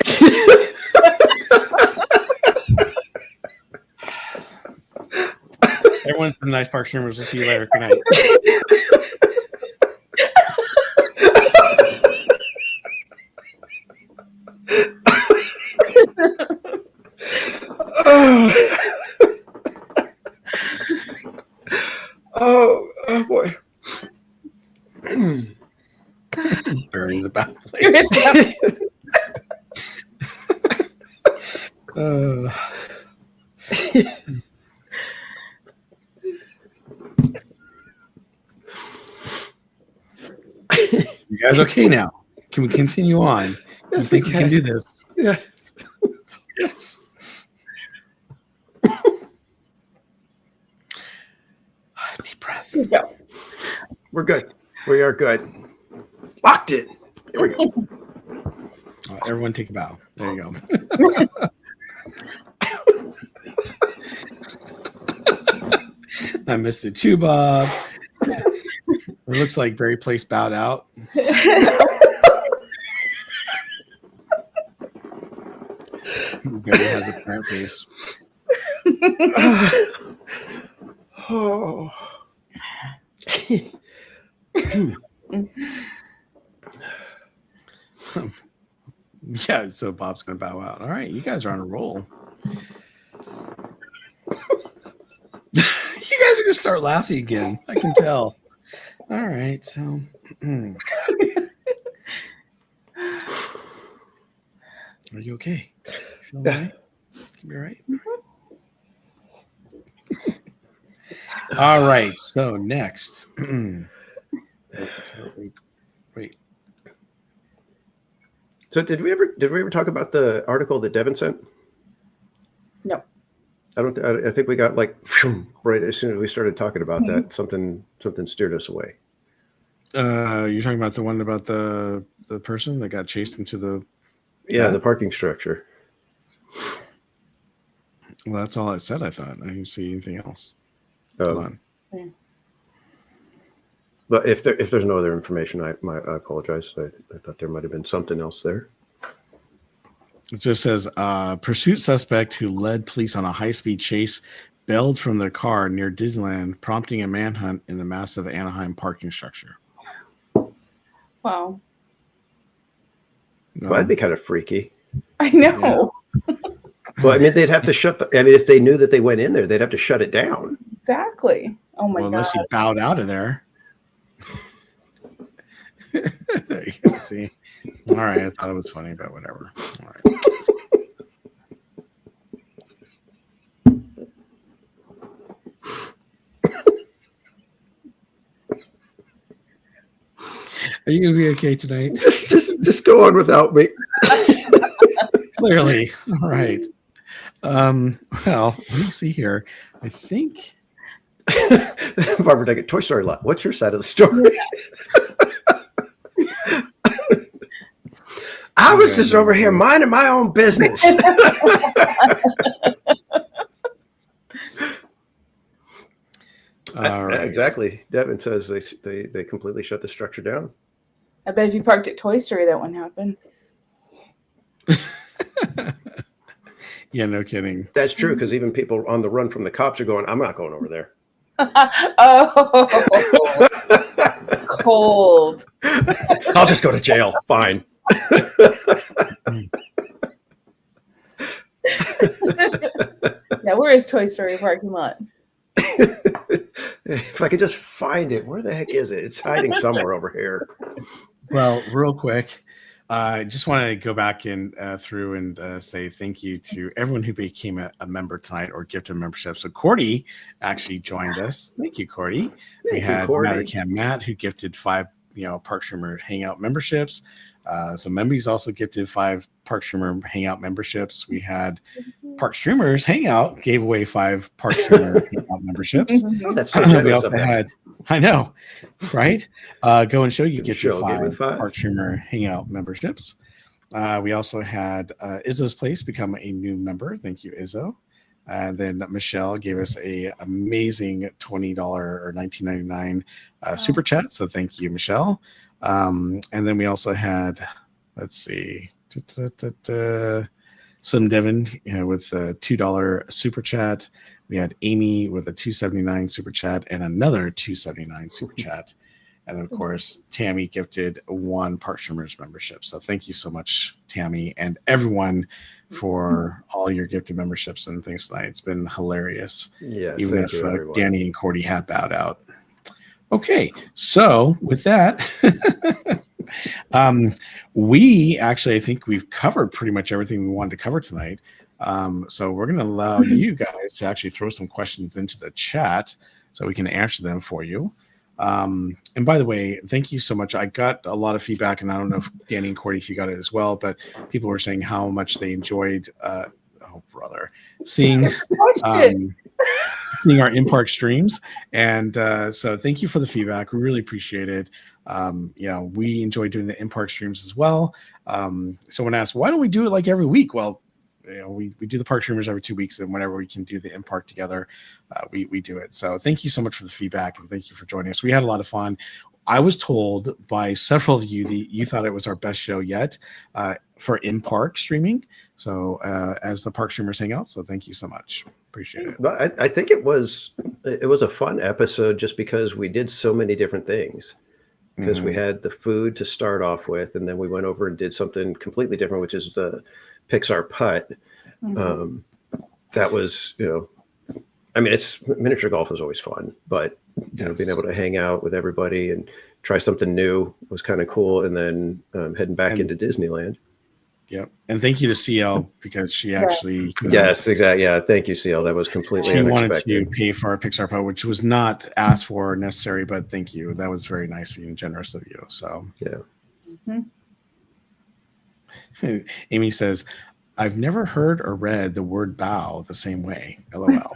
Everyone's been nice, Park Streamers. We'll see you later. Good night. Oh boy. Burying the bad place. You guys okay now? Can we continue on? I think we can do this. Yeah. Yes. Deep breath. We're good. We are good. Locked it. Here we go. Everyone take a bow. There you go. I missed it too, Bob. It looks like Barry Place bowed out. Barry has a parent face. Oh. Yeah, so Bob's gonna bow out. All right, you guys are on a roll. You guys are gonna start laughing again. I can tell. All right, so are you okay? Feel all right? You all right? All right, so next. Wait. So did we ever talk about the article that Devin sent? No. I think we got like right as soon as we started talking about that, something steered us away. You're talking about the one about the person that got chased into the the parking structure. Well, that's all it said. I thought I didn't see anything else. Hold on. Yeah. But if there's no other information, I apologize. I thought there might have been something else there. It just says pursuit suspect who led police on a high-speed chase bailed from their car near Disneyland, prompting a manhunt in the massive Anaheim parking structure. Wow. Well, that'd be kind of freaky. I know. Yeah. Well, I mean, they'd have to if they knew that they went in there, they'd have to shut it down. Exactly. Oh my god. Unless he bowed out of there. There you go. See. All right. I thought it was funny, but whatever. All right. Are you gonna be okay tonight? Just go on without me. Clearly. All right. Well, let me see here. I think Barbara Duckett, Toy Story lot. What's your side of the story? I was just over here minding my own business. all right. Exactly. Devin says they completely shut the structure down. I bet if you parked at Toy Story, that wouldn't happen. Yeah, no kidding. That's true, because even people on the run from the cops are going, I'm not going over there. Oh, cold. I'll just go to jail. Fine. Yeah, where is Toy Story parking lot? If I could just find it, where the heck is it? It's hiding somewhere over here. Well, real quick, I just want to go back and through and say thank you to everyone who became a member tonight or gifted membership. So Cordy actually joined us. Thank you, Cordy. We had Mattercam Matt who gifted 5, Park Streamer Hangout memberships. So Membies also gifted 5 Park Streamer Hangout memberships. We had Park Streamers Hangout gave away 5 Park Streamer Hangout memberships. Oh, that's so generous. We also had I know, right? Go and show you get your Show gave it 5 5. Park Streamer Hangout memberships. We also had Izzo's Place become a new member. Thank you, Izzo. And then Michelle gave us a amazing $20 or $19.99 super chat. So thank you, Michelle. And then we also had, let's see, Slim Devin with a $2 super chat. We had Amy with a $2.79 super chat and another $2.79 super chat. And of course, Tammy gifted 1 Park Streamers membership. So thank you so much, Tammy, and everyone for all your gifted memberships and things tonight. It's been hilarious. Yes, even thank if you, everyone. Danny and Cordy have bowed out. Okay, so with that, we actually, I think we've covered pretty much everything we wanted to cover tonight. So we're going to allow you guys to actually throw some questions into the chat so we can answer them for you. And by the way, thank you so much. I got a lot of feedback, and I don't know if Danny and Cordy, if you got it as well, but people were saying how much they enjoyed, seeing seeing our in-park streams. And so thank you for the feedback. We really appreciate it. We enjoy doing the in-park streams as well. Someone asked, why don't we do it like every week? Well, we do the park streamers every 2 weeks, and whenever we can do the in-park together, we do it. So thank you so much for the feedback, and thank you for joining us. We had a lot of fun. I was told by several of you that you thought it was our best show yet for in-park streaming. So as the Park Streamers Hangout. So thank you so much. Appreciate it. But I think it was a fun episode just because we did so many different things. Because we had the food to start off with, and then we went over and did something completely different, which is the Pixar putt. That was, it's miniature golf is always fun, but being able to hang out with everybody and try something new was kind of cool. And then heading back into Disneyland. Yep. And thank you to CL because she actually. Yes, exactly. Yeah. Thank you, CL. That was completely unexpected. She wanted to pay for our Pixar putt, which was not asked for or necessary, but thank you. That was very nice and generous of you. So, yeah. Amy says, I've never heard or read the word bow the same way. LOL.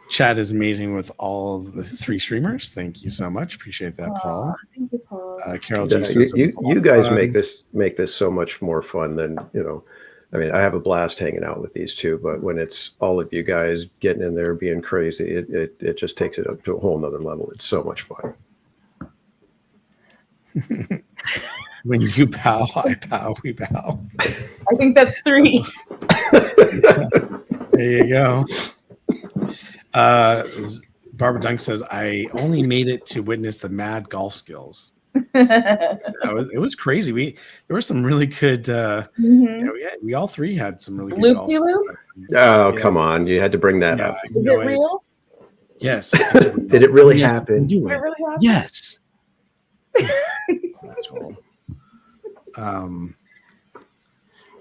Chat is amazing with all the 3 streamers. Thank you so much. Appreciate that, Paul. Thank you, Paul. Carol G says you guys make this so much more fun than I have a blast hanging out with these two, but when it's all of you guys getting in there being crazy, it just takes it up to a whole nother level. It's so much fun. When you bow, I bow, we bow. I think that's 3. There you go. Barbara Dunk says, I only made it to witness the mad golf skills. It was crazy. There were some really good. We all 3 had some really good golf skills. Oh, come on! You had to bring that up. Is it real? Yes. Did it really happen? Did it really happen? Yes.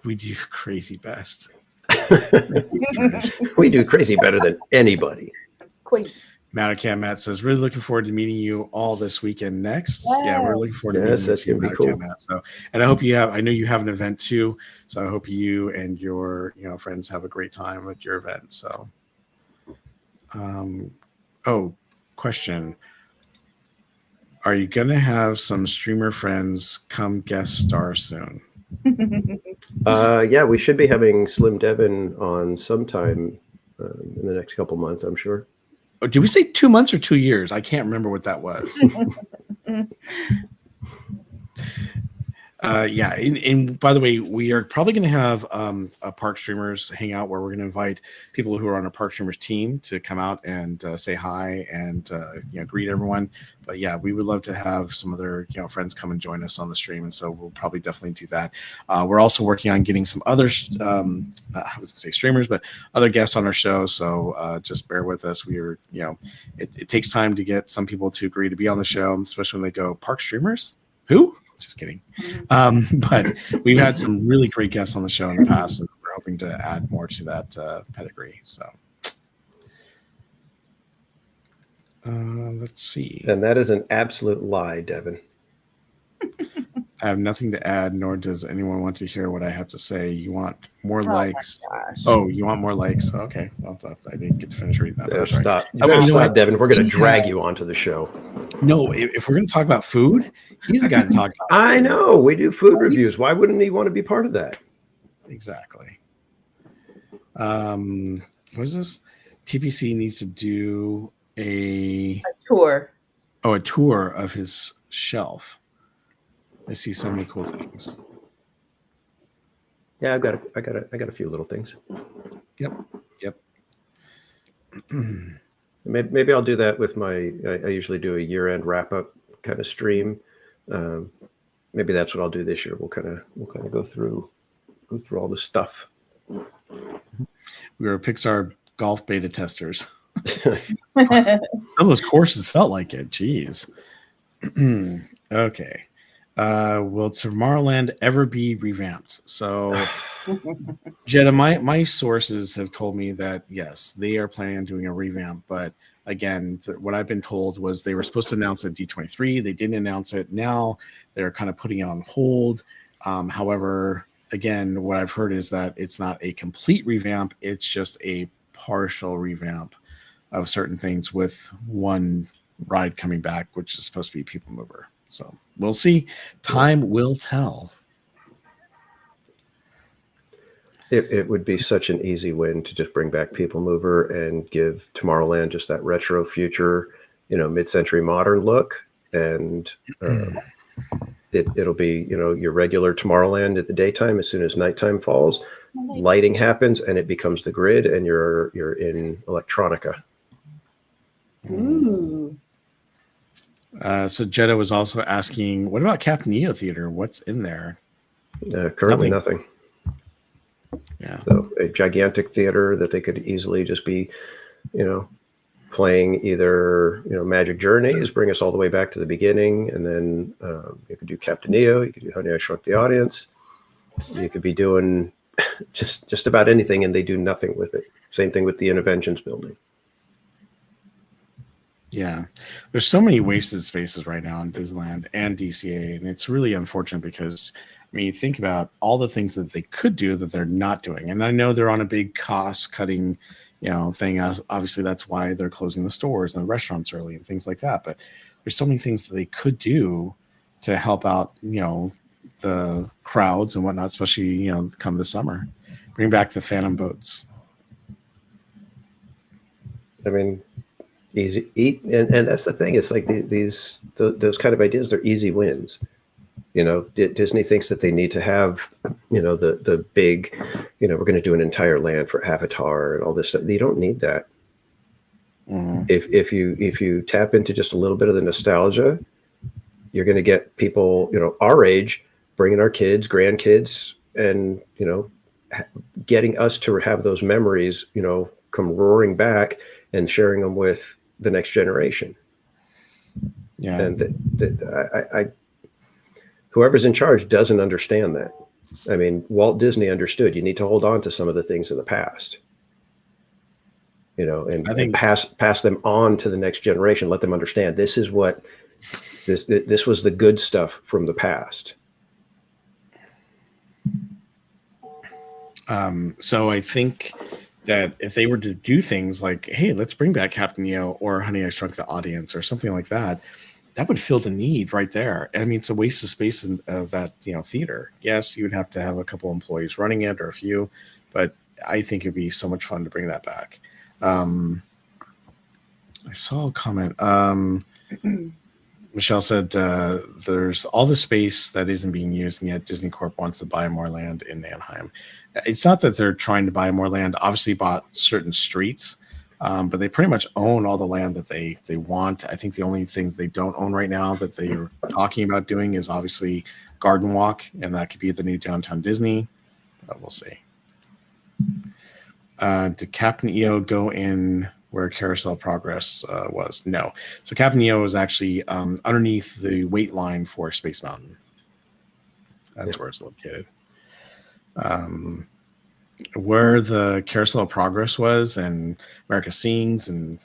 We do crazy best. We do crazy better than anybody. Queen. Matt says, really looking forward to meeting you all this weekend next. Wow. Yeah, we're looking forward to meeting you. That's going to be cool. Matt. So, and I hope I know you have an event too. So I hope you and your friends have a great time at your event. So, question. Are you going to have some streamer friends come guest star soon? Yeah, we should be having Slim Devin on sometime in the next couple months, I'm sure. Oh, did we say 2 months or 2 years? I can't remember what that was. And by the way, we are probably going to have a Park Streamers Hangout where we're going to invite people who are on a Park Streamers team to come out and say hi and greet everyone. But yeah, we would love to have some other friends come and join us on the stream, and so we'll probably definitely do that. We're also working on getting some other I was going to say streamers, but other guests on our show. So just bear with us. It takes time to get some people to agree to be on the show, especially when they go Park Streamers. Who? Just kidding. But we've had some really great guests on the show in the past, and we're hoping to add more to that pedigree. So let's see. And that is an absolute lie, Devin. I have nothing to add, nor does anyone want to hear what I have to say. You want more Oh likes? my gosh. Oh, you want more likes? Okay. Well, I didn't get to finish reading that. But that's Stop. right. You better you know stop, what? Devin. We're going to He drag has- you onto the show. No, if we're going to talk about food, he's the guy to talk about. I food. know. We do food reviews. Why wouldn't he want to be part of that? Exactly. What is this? TPC needs to do a Tour. tour of his shelf. I see so many cool things. Yeah, I got a few little things. Yep. Maybe I'll do that with my. I usually do a year-end wrap-up kind of stream. Maybe that's what I'll do this year. We'll kind of go through all the stuff. We were Pixar golf beta testers. Some of those courses felt like it. Jeez. Okay. Will Tomorrowland ever be revamped? So, Jetta, my sources have told me that yes, they are planning on doing a revamp. But again, what I've been told was they were supposed to announce it at D23. They didn't announce it. Now they're kind of putting it on hold. However, again, what I've heard is that it's not a complete revamp. It's just a partial revamp of certain things with one ride coming back, which is supposed to be People Mover. So we'll see. Time will tell. It would be such an easy win to just bring back People Mover and give Tomorrowland just that retro future, mid-century modern look. And it'll be, your regular Tomorrowland at the daytime. As soon as nighttime falls, lighting happens and it becomes the grid and you're in Electronica. Ooh. So Jetta was also asking, what about Captain EO Theater? What's in there? Currently nothing. Yeah. So a gigantic theater that they could easily just be, playing either, Magic Journeys, bring us all the way back to the beginning. And then you could do Captain EO, you could do Honey, I Shrunk the Audience. You could be doing just about anything and they do nothing with it. Same thing with the Interventions building. Yeah, there's so many wasted spaces right now in Disneyland and DCA, and it's really unfortunate because, you think about all the things that they could do that they're not doing. And I know they're on a big cost-cutting, thing. Obviously, that's why they're closing the stores and the restaurants early and things like that. But there's so many things that they could do to help out, the crowds and whatnot, especially, come the summer. Bring back the Phantom boats. I mean, easy eat, and that's the thing. It's like those kind of ideas. They're easy wins. Disney thinks that they need to have, the big, we're going to do an entire land for Avatar and all this stuff. You don't need that. Mm-hmm. If you tap into just a little bit of the nostalgia, you're going to get people, our age, bringing our kids, grandkids, and getting us to have those memories, come roaring back and sharing them with the next generation. Yeah. And I whoever's in charge doesn't understand that. I mean, Walt Disney understood you need to hold on to some of the things of the past, and pass them on to the next generation. Let them understand this is what this was the good stuff from the past. So I think that if they were to do things like, hey, let's bring back Captain EO or Honey, I Shrunk the Audience or something like that, that would fill the need right there. I mean, it's a waste of space of that, theater. Yes, you would have to have a couple employees running it or a few, but I think it'd be so much fun to bring that back. I saw a comment. Michelle said there's all the space that isn't being used, and yet Disney Corp wants to buy more land in Anaheim. It's not that they're trying to buy more land. Obviously, bought certain streets, but they pretty much own all the land that they want. I think the only thing they don't own right now that they're talking about doing is obviously Garden Walk, and that could be the new Downtown Disney. We'll see. Did Captain EO go in where Carousel Progress was? No. So Captain EO was actually underneath the wait line for Space Mountain. That's where it's located. Where the Carousel of Progress was and America Sings and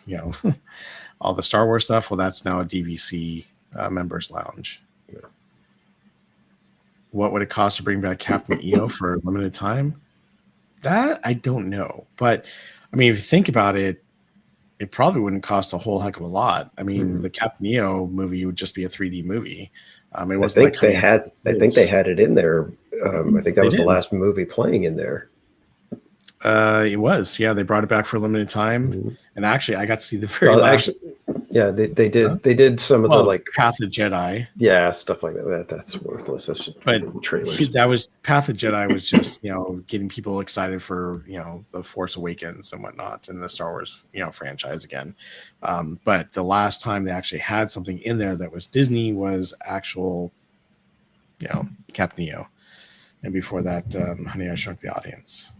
all the Star Wars stuff, well, that's now a DVC members lounge. what would it cost to bring back Captain EO for a limited time? That I don't know. But I mean, if you think about it, it probably wouldn't cost a whole heck of a lot. I mean, the Captain EO movie would just be a 3D movie. It wasn't I think they had it in there. I think that was the last movie playing in there. It was, yeah. They brought it back for a limited time, and actually, I got to see the very last. Actually, yeah, they did. Huh? They did some of the like Path of Jedi. Yeah, stuff like that. That's worthless. That's trailers. That was Path of Jedi was just getting people excited for the Force Awakens and whatnot and the Star Wars franchise again. But the last time they actually had something in there that was Disney was actual Captain EO, and before that, Honey, I Shrunk the Audience.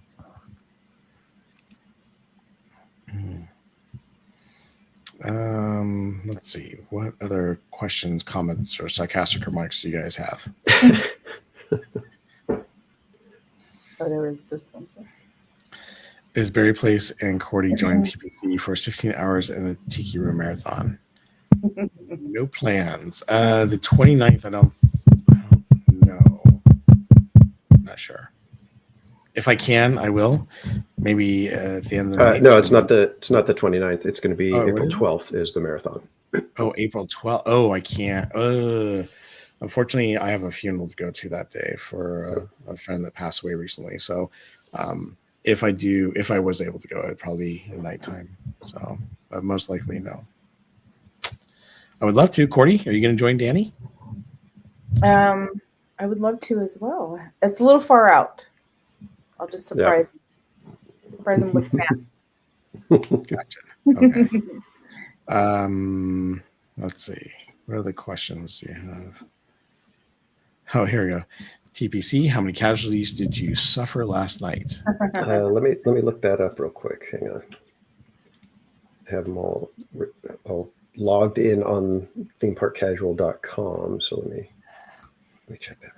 Let's see. What other questions, comments, or sarcastic remarks do you guys have? There was this one. Is Barry Place and Cordy joining TPC for 16 hours in the Tiki Room Marathon? No plans. The 29th, I don't know. Not sure. If I can, I will. Maybe at the end of the night. No, it's not the 29th. It's going to be April 12th is the marathon. Oh, April 12th. Oh, I can't. Unfortunately, I have a funeral to go to that day for a friend that passed away recently. So if I was able to go, it'd probably be at nighttime. So but most likely, no. I would love to. Cordy, are you going to join Danny? I would love to as well. It's a little far out. I'll just surprise him with snacks. Gotcha. Okay. Let's see. What other questions do you have? Oh, here we go. TPC, how many casualties did you suffer last night? Let me look that up real quick. Hang on. I have them all logged in on themeparkcasual.com. So let me check that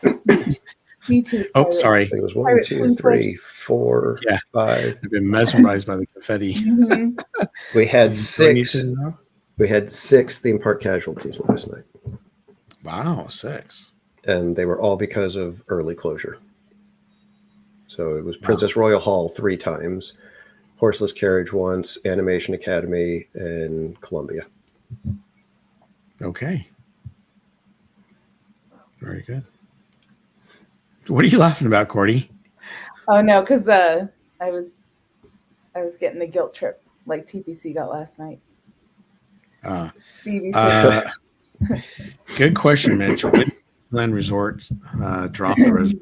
real quick. Me too. Oh, sorry. It was 1, 2, 3, 4, 5. I've been mesmerized by the confetti. We had 6. We had 6 theme park casualties last night. Wow, 6. And they were all because of early closure. So it was Princess Royal Hall 3 times, Horseless Carriage once, Animation Academy, and Columbia. Okay. Very good. What are you laughing about, Cordy? Oh no, because I was getting the guilt trip like TPC got last night. BBC. Good question, Mitch. When Disneyland Resort drop the reservations?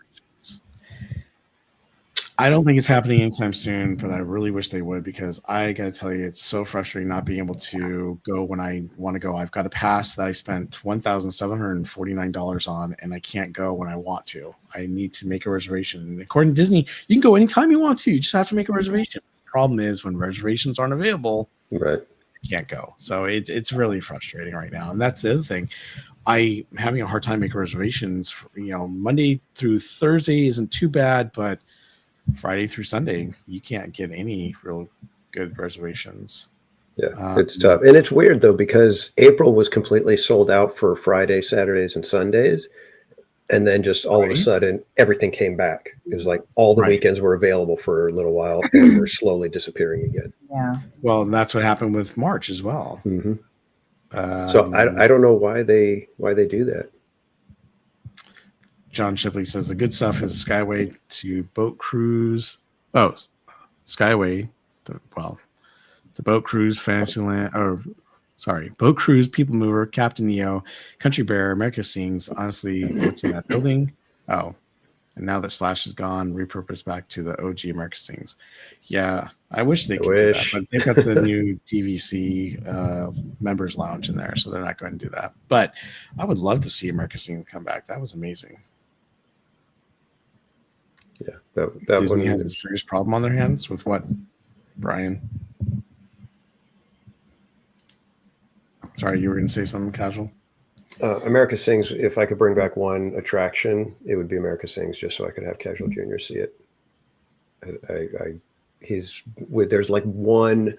I don't think it's happening anytime soon, but I really wish they would, because I got to tell you, it's so frustrating not being able to go when I want to go. I've got a pass that I spent $1,749 on, and I can't go when I want to. I need to make a reservation. And according to Disney, you can go anytime you want to. You just have to make a reservation. The problem is when reservations aren't available, right, you can't go. So it's really frustrating right now. And that's the other thing. I'm having a hard time making reservations. Monday through Thursday isn't too bad, but Friday through Sunday, you can't get any real good reservations. Yeah, it's tough. And it's weird, though, because April was completely sold out for Fridays, Saturdays, and Sundays. And then just all of a sudden, everything came back. It was like all the weekends were available for a little while, and they're slowly disappearing again. Yeah. Well, that's what happened with March as well. Mm-hmm. So I don't know why they do that. John Shipley says the good stuff is Skyway to boat cruise. Oh, Skyway to boat cruise, Fantasyland, boat cruise, People Mover, Captain EO, Country Bear, America Sings. Honestly, what's in that building? Oh, and now that Splash is gone, repurposed back to the OG America Sings. Yeah, I wish they could do that, but they've got the new DVC members lounge in there, so they're not going to do that. But I would love to see America Sings come back. That was amazing. Yeah, that Disney has a serious problem on their hands with what, Brian? Sorry, you were going to say something, Casual? America Sings, if I could bring back one attraction, it would be America Sings, just so I could have Casual Jr. see it. There's like one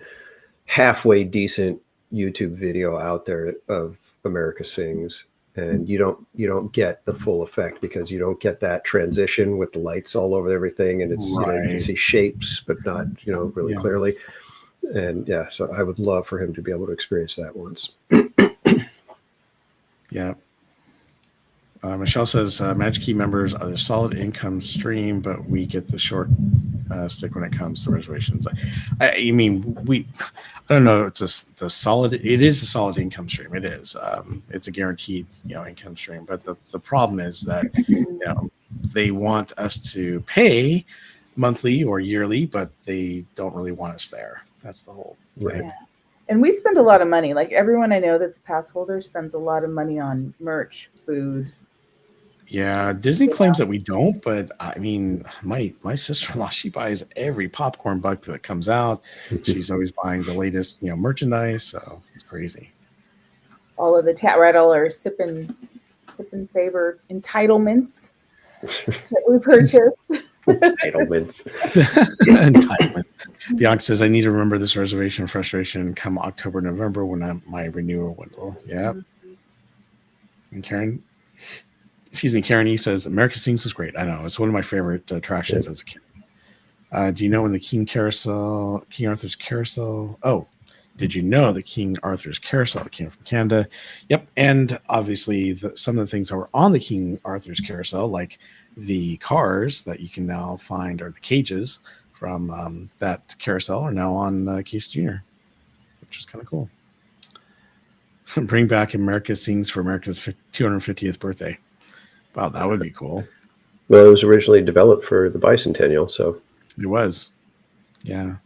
halfway decent YouTube video out there of America Sings, and you don't get the full effect because you don't get that transition with the lights all over everything, and it's you can see shapes but not really clearly. And so I would love for him to be able to experience that once. Yeah. Michelle says Magic Key members are the solid income stream, but we get the short stick when it comes to reservations. I don't know. It is a solid income stream. It is. It's a guaranteed income stream. But the problem is that they want us to pay monthly or yearly, but they don't really want us there. That's the whole thing. Yeah. And we spend a lot of money. Like everyone I know that's a pass holder spends a lot of money on merch, food. Yeah, Disney claims that we don't, but I mean, my sister-in-law, she buys every popcorn buck that comes out. She's always buying the latest, merchandise, so it's crazy. All of the all our sip and savor entitlements that we purchase. Entitlements. Bianca says, I need to remember this reservation frustration come October, November when my renewal window. Yeah. And Karen E says, America Sings was great. I know. It's one of my favorite attractions as a kid. Do you know when the King Arthur's Carousel? Oh, did you know the King Arthur's Carousel came from Canada? Yep. And obviously some of the things that were on the King Arthur's Carousel, like the cars that you can now find, or the cages from that carousel, are now on Case Jr., which is kind of cool. Bring back America Sings for America's 250th birthday. Wow, that would be cool. Well, it was originally developed for the bicentennial, so. It was. Yeah.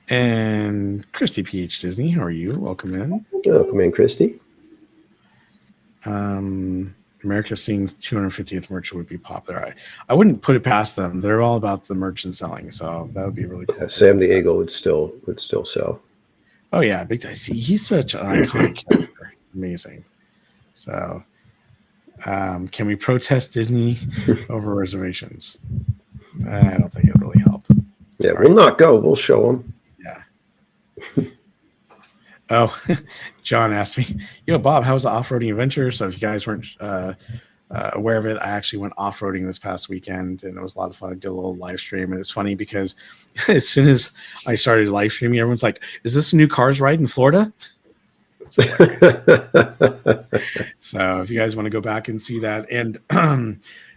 And Christy PH Disney, how are you? Welcome in. Welcome in, Christy. America Sings 250th merch would be popular. I wouldn't put it past them. They're all about the merch and selling, so that would be really cool. Sam the Eagle would still sell. Oh yeah, big time. See, he's such an iconic character. It's amazing. So, can we protest Disney over reservations? I don't think it'd really help. Yeah, we'll not go. We'll show them. Yeah. Oh, John asked me, Bob, how's the off-roading adventure? So if you guys weren't aware of it, I actually went off-roading this past weekend, and it was a lot of fun. I did a little live stream, and it's funny because as soon as I started live streaming, everyone's like, is this a new Cars ride in Florida? So if you guys want to go back and see that, and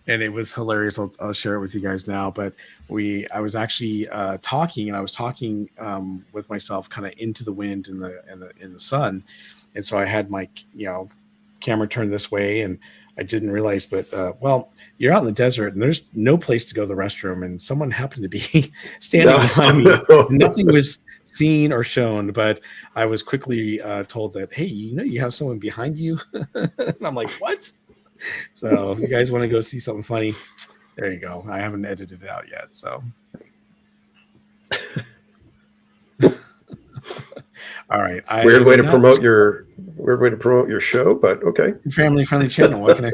it was hilarious. I'll share it with you guys now. But I was actually talking with myself, kind of into the wind in the sun, and so I had my camera turned this way, and I didn't realize, but you're out in the desert, and there's no place to go to the restroom, and someone happened to be standing behind me. Nothing was seen or shown, but I was quickly told that, hey, you have someone behind you, and I'm like, what? So if you guys want to go see something funny, there you go. I haven't edited it out yet, so. All right. Weird way to promote your show, but okay. It's a family-friendly channel. What can I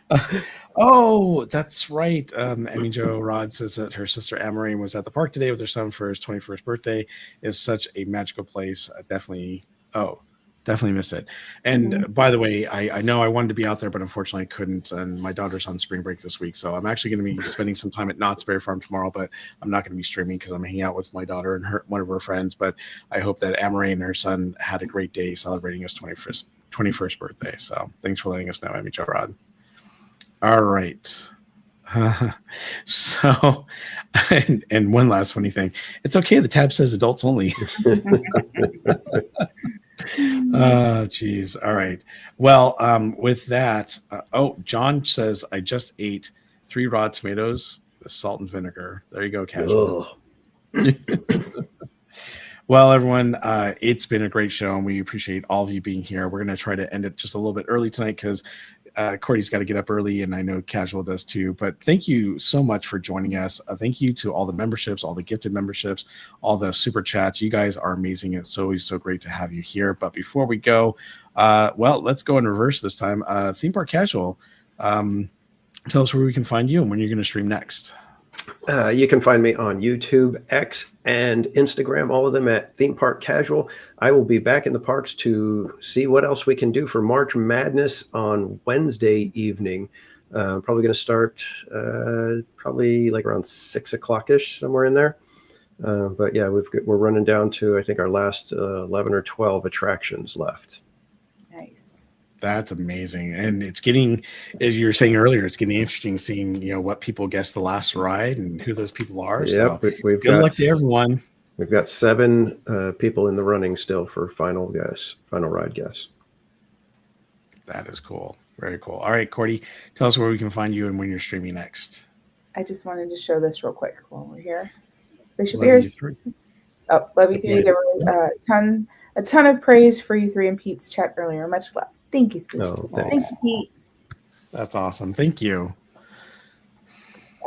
say? Oh, that's right. Emmy Jo Rod says that her sister Amory was at the park today with her son for his 21st birthday. It's such a magical place. Definitely miss it. And by the way, I know I wanted to be out there, but unfortunately I couldn't. And my daughter's on spring break this week. So I'm actually going to be spending some time at Knott's Berry Farm tomorrow, but I'm not going to be streaming because I'm hanging out with my daughter and one of her friends. But I hope that Amory and her son had a great day celebrating his 21st birthday. So thanks for letting us know, Emmy Jo Rod. All right. So, and one last funny thing. It's okay. The tab says adults only. Geez. All right. Well, with that, John says, I just ate 3 raw tomatoes with salt and vinegar. There you go, Casual. Well, everyone, it's been a great show, and we appreciate all of you being here. We're going to try to end it just a little bit early tonight because Cordy's got to get up early, and I know Casual does too. But thank you so much for joining us. Thank you to all the memberships, all the gifted memberships, all the super chats. You guys are amazing. It's always so great to have you here. But before we go, let's go in reverse this time. Theme Park Casual, tell us where we can find you and when you're going to stream next. You can find me on YouTube, X, and Instagram, all of them at Theme Park Casual. I will be back in the parks to see what else we can do for March Madness on Wednesday evening. Probably going to start probably like around 6 o'clock-ish, somewhere in there. But yeah, we're running down to, I think, our last 11 or 12 attractions left. Nice. That's amazing. And it's getting, as you were saying earlier, it's getting interesting seeing, what people guess the last ride and who those people are. Yep, So good luck to everyone. We've got 7 people in the running still for final ride guess. That is cool. Very cool. All right, Cordy, tell us where we can find you and when you're streaming next. I just wanted to show this real quick while we're here. Spaceship Love Ears. you three. Oh, love you three. There was a ton of praise for you three in Pete's chat earlier. Much love. Thank you, Spaceship. Oh, Thank thanks. you, Pete. That's awesome. Thank you.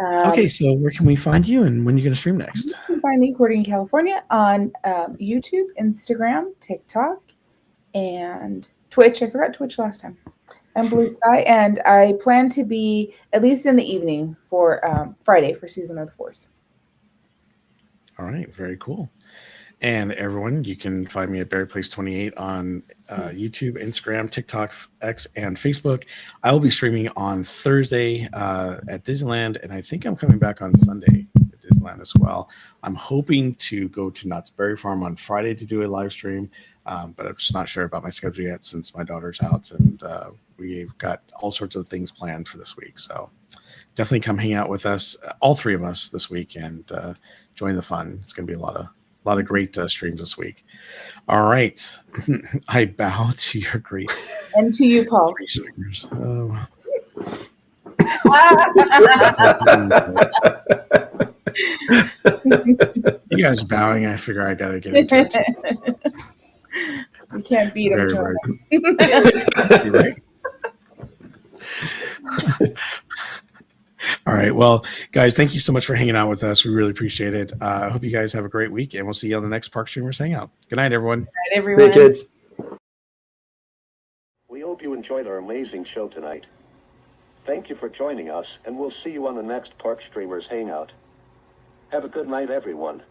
Okay, so where can we find you and when you're going to stream next? You can find me, Cordy in California, on YouTube, Instagram, TikTok, and Twitch. I forgot Twitch last time. And Blue Sky. And I plan to be at least in the evening for Friday for Season of the Force. All right, very cool. And everyone, you can find me at BarryPlays28 on YouTube, Instagram, TikTok, X, and Facebook. I will be streaming on Thursday at Disneyland, and I think I'm coming back on Sunday at Disneyland as well. I'm hoping to go to Knott's Berry Farm on Friday to do a live stream, but I'm just not sure about my schedule yet since my daughter's out, and we've got all sorts of things planned for this week. So definitely come hang out with us, all three of us this week, and join the fun. It's going to be a lot of great streams this week. All right. I bow to your great And to you, Paul. streamers. Oh. You guys are bowing. I figure I got to get into it. You can't beat him, Jonah. You're right. All right. Well, guys, thank you so much for hanging out with us. We really appreciate it. I hope you guys have a great week, and we'll see you on the next Park Streamers Hangout. Good night, everyone. Good night, everyone. Hey, kids. We hope you enjoyed our amazing show tonight. Thank you for joining us, and we'll see you on the next Park Streamers Hangout. Have a good night, everyone.